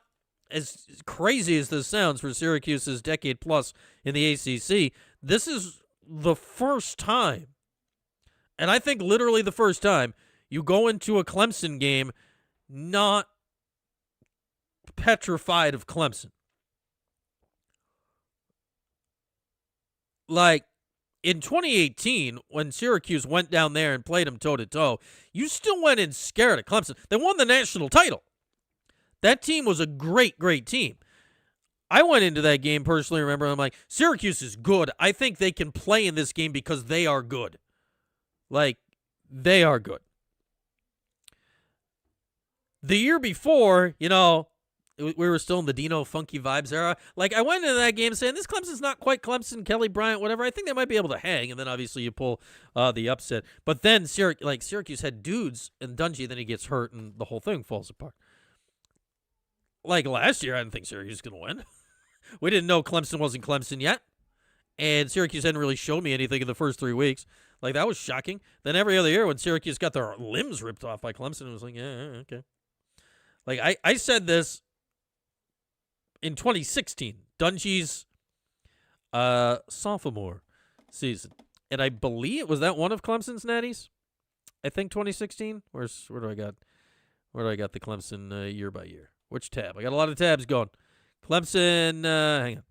S2: as crazy as this sounds for Syracuse's decade plus in the ACC. This is the first time, and I think literally the first time, you go into a Clemson game not petrified of Clemson. Like, in 2018, when Syracuse went down there and played them toe-to-toe, you still went in scared of Clemson. They won the national title. That team was a great, great team. I went into that game personally, remember, I'm like, Syracuse is good. I think they can play in this game because they are good. Like, they are good. The year before, we were still in the Dino Funky Vibes era. Like, I went into that game saying, this Clemson's not quite Clemson, Kelly Bryant, whatever. I think they might be able to hang, and then obviously you pull the upset. But then Syracuse had dudes and Dungy, then he gets hurt, and the whole thing falls apart. Like last year, I didn't think Syracuse was going to win. We didn't know Clemson wasn't Clemson yet, and Syracuse hadn't really shown me anything in the first 3 weeks. Like, that was shocking. Then every other year when Syracuse got their limbs ripped off by Clemson, it was like, yeah, okay. Like, I said this in 2016, Dungy's sophomore season. And I believe, was that one of Clemson's natties? I think 2016? Where do I got the Clemson year by year? Which tab? I got a lot of tabs going. Clemson, hang on.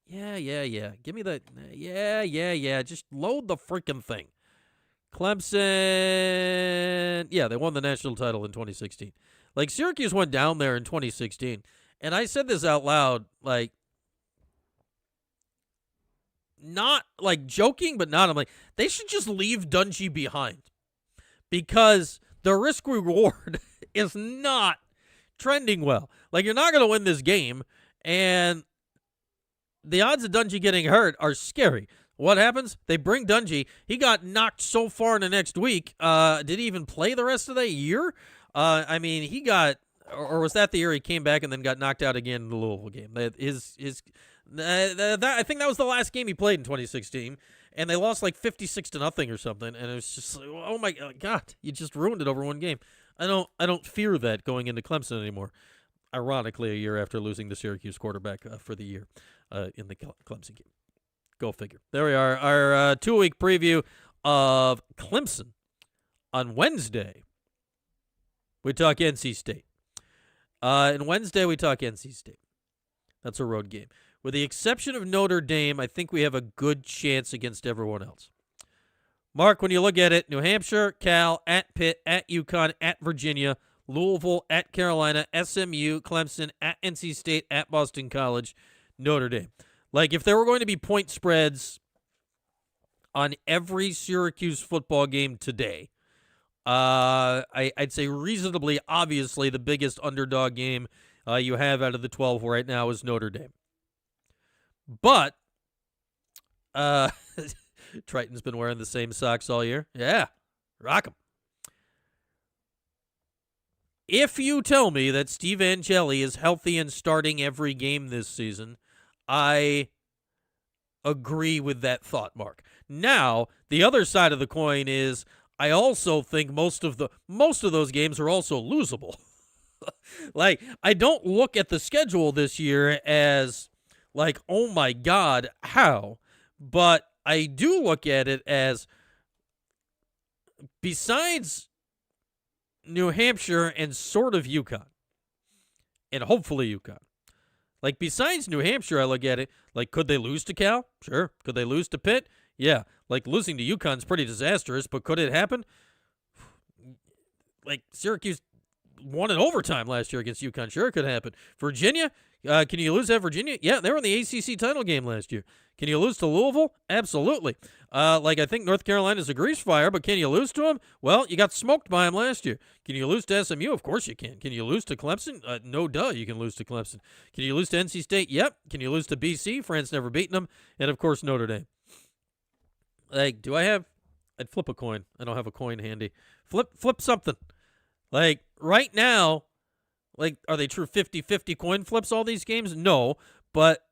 S2: Yeah. Give me the, yeah. Just load the freaking thing. Clemson, yeah, they won the national title in 2016. Like, Syracuse went down there in 2016, and I said this out loud, like, not, like, joking, but not. I'm like, they should just leave Dungy behind because the risk-reward is not trending well. Like, you're not going to win this game, and the odds of Dungy getting hurt are scary. What happens? They bring Dungy. He got knocked so far in the next week. Did he even play the rest of that year? I mean, he got, or was that the year he came back and then got knocked out again in the Louisville game? I think that was the last game he played in 2016, and they lost like 56-0 or something. And it was just like, oh my God, you just ruined it over one game. I don't fear that going into Clemson anymore. Ironically, a year after losing the Syracuse quarterback for the year in the Clemson game. Go figure. There we are. Our 2-week preview of Clemson on Wednesday. We talk NC State. And Wednesday, we talk NC State. That's a road game. With the exception of Notre Dame, I think we have a good chance against everyone else. Mark, when you look at it, New Hampshire, Cal, at Pitt, at UConn, at Virginia, Louisville, at Carolina, SMU, Clemson, at NC State, at Boston College, Notre Dame. Like, if there were going to be point spreads on every Syracuse football game today, I'd say reasonably, obviously, the biggest underdog game you have out of the 12 right now is Notre Dame. But Triton's been wearing the same socks all year. Yeah, rock them. If you tell me that Steve Angeli is healthy and starting every game this season, I agree with that thought, Mark. Now, the other side of the coin is I also think most of those games are also losable. Like, I don't look at the schedule this year as like, oh my God, how? But I do look at it as, besides New Hampshire and sort of UConn, and hopefully UConn, like, besides New Hampshire, I look at it like, could they lose to Cal? Sure. Could they lose to Pitt? Yeah. Like, losing to UConn's pretty disastrous, but could it happen? Like, Syracuse won in overtime last year against UConn. Sure, it could happen. Virginia, can you lose at Virginia? Yeah, they were in the ACC title game last year. Can you lose to Louisville? Absolutely. Like, I think North Carolina's a grease fire, but can you lose to them? Well, you got smoked by them last year. Can you lose to SMU? Of course you can. Can you lose to Clemson? No duh, you can lose to Clemson. Can you lose to NC State? Yep. Can you lose to BC? France never beaten them. And, of course, Notre Dame. Like, I'd flip a coin. I don't have a coin handy. Flip something. Like, right now, like, are they true 50-50 coin flips, all these games? No, but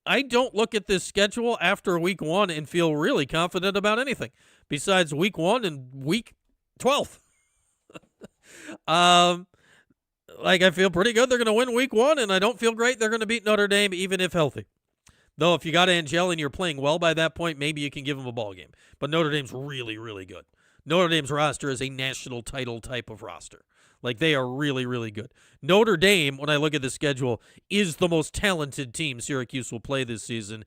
S2: I don't look at this schedule after week 1 and feel really confident about anything besides week 1 and week 12. Like, I feel pretty good they're going to win week 1, and I don't feel great they're going to beat Notre Dame even if healthy. Though if you got Angel and you're playing well by that point, maybe you can give them a ball game. But Notre Dame's really, really good. Notre Dame's roster is a national title type of roster. Like, they are really, really good. Notre Dame, when I look at the schedule, is the most talented team Syracuse will play this season,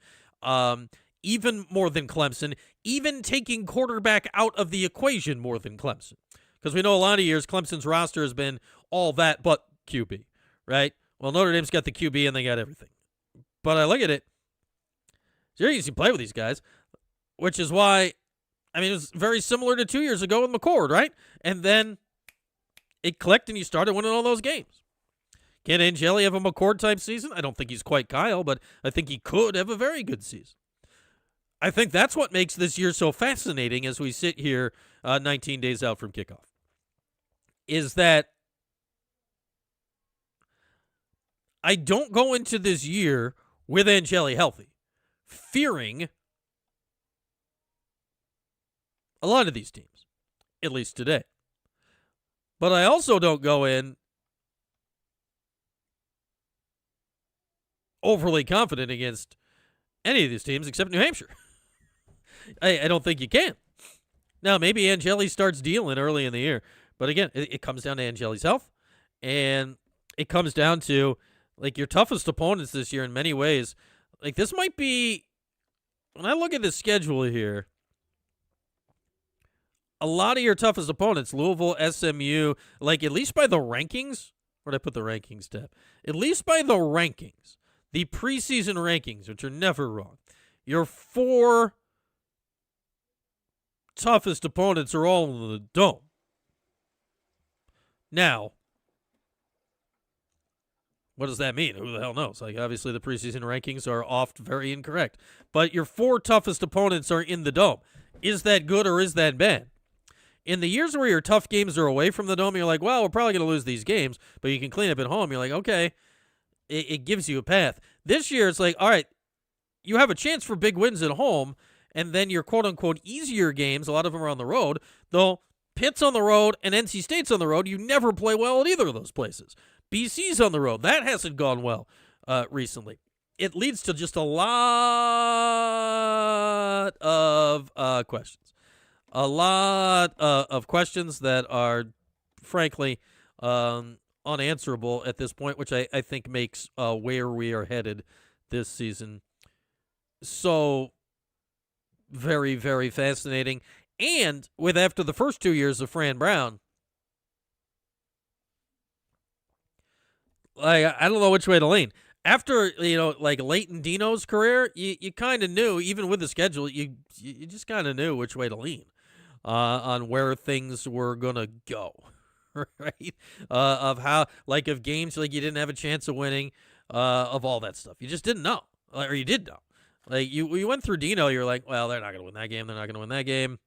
S2: even more than Clemson, even taking quarterback out of the equation more than Clemson. Because we know a lot of years Clemson's roster has been all that but QB. right? Well, Notre Dame's got the QB and they got everything. But I look at it, it's very easy to play with these guys, which is why, I mean, it was very similar to 2 years ago with McCord, right? And then it clicked and you started winning all those games. Can Angeli have a McCord-type season? I don't think he's quite Kyle, but I think he could have a very good season. I think that's what makes this year so fascinating as we sit here 19 days out from kickoff, is that I don't go into this year with Angeli healthy, fearing a lot of these teams, at least today. But I also don't go in overly confident against any of these teams except New Hampshire. I don't think you can. Now, maybe Angeli starts dealing early in the year. But again, it comes down to Angeli's health. And it comes down to, like, your toughest opponents this year in many ways. Like, this might be, when I look at the schedule here, a lot of your toughest opponents, Louisville, SMU, like, at least by the rankings, where'd I put the rankings tab? At least by the rankings, the preseason rankings, which are never wrong, your 4 toughest opponents are all in the Dome. Now, what does that mean? Who the hell knows? Like, obviously, the preseason rankings are oft very incorrect. But your 4 toughest opponents are in the Dome. Is that good or is that bad? In the years where your tough games are away from the Dome, you're like, well, we're probably going to lose these games, but you can clean up at home. You're like, okay, it gives you a path. This year, it's like, all right, you have a chance for big wins at home, and then your quote-unquote easier games, a lot of them are on the road, though Pitt's on the road and NC State's on the road, you never play well at either of those places. BC's on the road. That hasn't gone well recently. It leads to just a lot of questions. A lot of questions that are, frankly, unanswerable at this point, which I think makes where we are headed this season so very, very fascinating. And with after the first 2 years of Fran Brown, like, I don't know which way to lean. After, like Leighton Dino's career, you kind of knew, even with the schedule, you just kind of knew which way to lean on where things were going to go, right? Of how, like, of games like you didn't have a chance of winning, of all that stuff. You just didn't know, or you did know. Like, you went through Dino, you're like, well, they're not going to win that game. They're not going to win that game.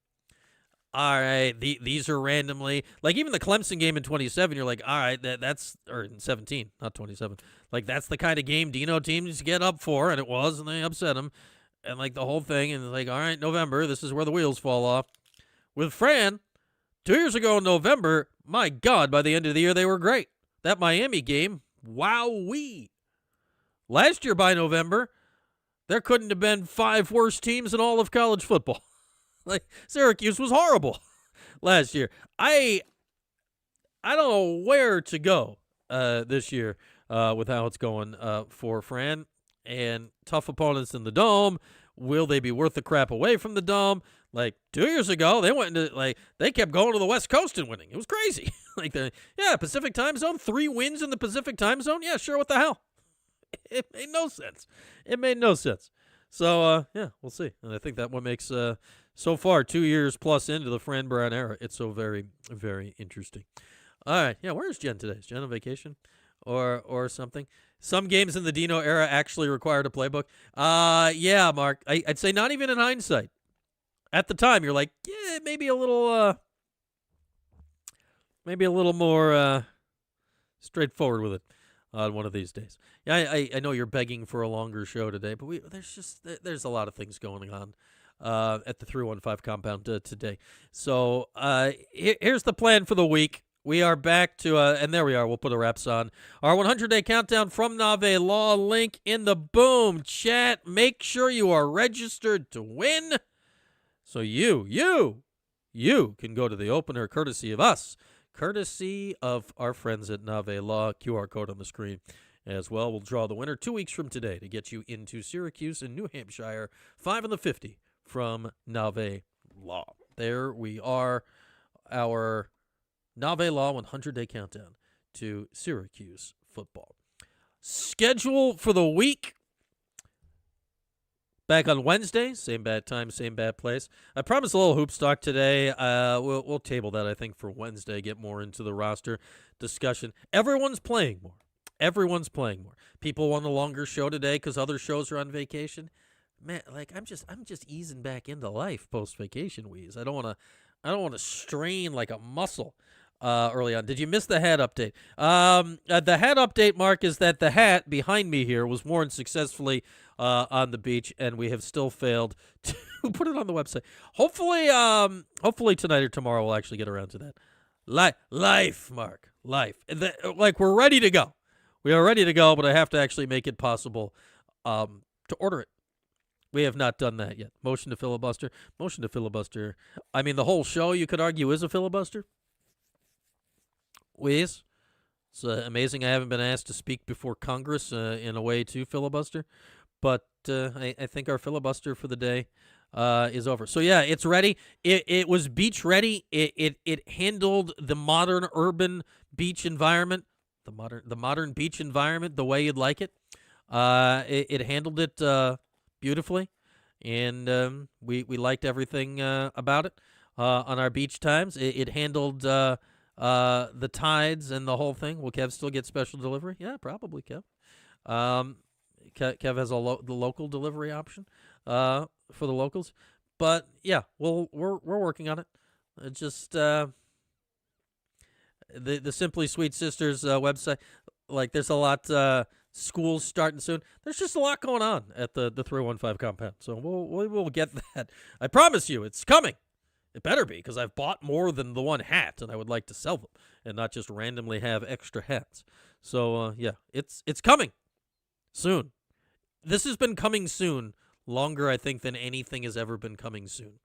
S2: All right, these are randomly, like, even the Clemson game in 27, you're like, all right, that's, or in 17, not 27. Like, that's the kind of game Dino teams get up for, and it was, and they upset them. And, like, the whole thing, and like, all right, November, this is where the wheels fall off. With Fran, 2 years ago in November, my God, by the end of the year, they were great. That Miami game, wowee. Last year by November, there couldn't have been 5 worse teams in all of college football. Like, Syracuse was horrible last year. I don't know where to go this year with how it's going for Fran. And tough opponents in the Dome. Will they be worth the crap away from the Dome? Like, 2 years ago, they went into, like, they kept going to the West Coast and winning. It was crazy. Like, Pacific time zone, 3 wins in the Pacific time zone. Yeah, sure, what the hell? It made no sense. It made no sense. So, we'll see. And I think that what makes, so far, 2 years plus into the Fran Brown era, it's so very, very interesting. All right. Yeah, where's Jen today? Is Jen on vacation or something? Some games in the Dino era actually required a playbook. Yeah, Mark. I'd say not even in hindsight. At the time, you're like, yeah, maybe a little more straightforward with it on one of these days. Yeah, I know you're begging for a longer show today, but there's a lot of things going on at the 315 compound today. So here's the plan for the week. We are back to, and there we are. We'll put a wraps on our 100-day countdown from Nave Law. Link in the boom chat. Make sure you are registered to win, so you can go to the opener courtesy of us, courtesy of our friends at Nave Law. QR code on the screen as well. We'll draw the winner 2 weeks from today to get you into Syracuse and New Hampshire. 5 in the 50 from Nave Law. There we are, our Nave Law 100-day countdown to Syracuse football. Schedule for the week. Back on Wednesday, same bad time, same bad place. I promised a little hoop stock today. We'll table that, I think, for Wednesday, get more into the roster discussion. Everyone's playing more. Everyone's playing more. People want a longer show today because other shows are on vacation. Man, like I'm just easing back into life post-vacation, Wheeze. I don't want to strain like a muscle early on. Did you miss the hat update? The hat update, Mark, is that the hat behind me here was worn successfully on the beach, and we have still failed to put it on the website. Hopefully tonight or tomorrow we'll actually get around to that. Life, Mark, life. Like we're ready to go. We are ready to go, but I have to actually make it possible to order it. We have not done that yet. Motion to filibuster. Motion to filibuster. I mean, the whole show, you could argue, is a filibuster. It's amazing I haven't been asked to speak before Congress in a way to filibuster. But I think our filibuster for the day is over. So, yeah, it's ready. It was beach ready. It handled the modern urban beach environment, the modern beach environment the way you'd like it. It handled it beautifully, and we liked everything about it on our beach times. It handled the tides and the whole thing. Will Kev still get special delivery? Yeah, probably, Kev. Kev has the local delivery option for the locals, but yeah, we're working on it. Just the Simply Sweet Sisters website. Like, there's a lot. School's starting soon. There's just a lot going on at the 315 compound. So we will get that. I promise you, it's coming. It better be, because I've bought more than the one hat, and I would like to sell them and not just randomly have extra hats. So yeah, it's coming soon. This has been coming soon longer, I think, than anything has ever been coming soon.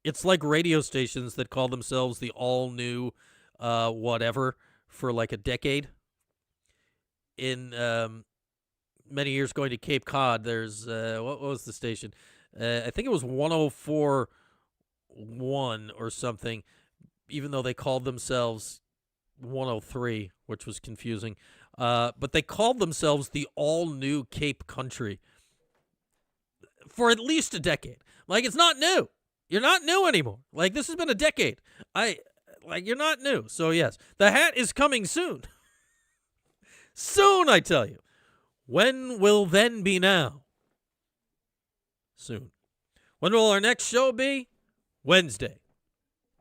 S2: It's like radio stations that call themselves the all-new whatever for like a decade. In many years going to Cape Cod, there's, what was the station? I think it was 104.1 or something, even though they called themselves 103, which was confusing. But they called themselves the all-new Cape Country for at least a decade. Like, it's not new. You're not new anymore. Like, this has been a decade. You're not new. So, yes, the hat is coming soon. Soon, I tell you. When will then be now? Soon. When will our next show be? Wednesday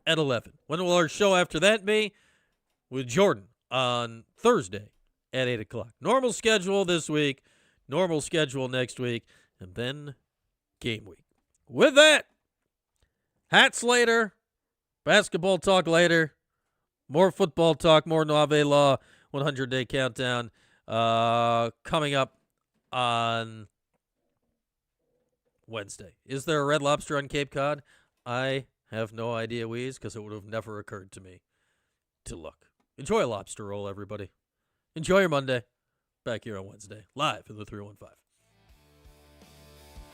S2: at 11. When will our show after that be? With Jordan on Thursday at 8 o'clock. Normal schedule this week, normal schedule next week, and then game week. With that, hats later, basketball talk later, more football talk, more Nave Law 100-day countdown coming up on Wednesday. Is there a Red Lobster on Cape Cod? I have no idea, Wheeze, because it would have never occurred to me to look. Enjoy a lobster roll, everybody. Enjoy your Monday. Back here on Wednesday, live in the 315.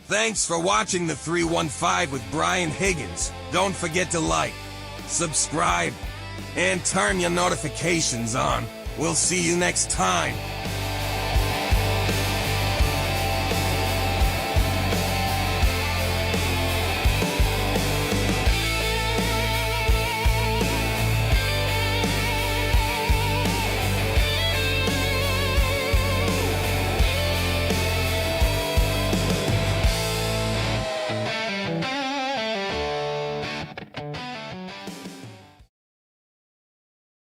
S1: Thanks for watching the 315 with Brian Higgins. Don't forget to like, subscribe, and turn your notifications on. We'll see you next time.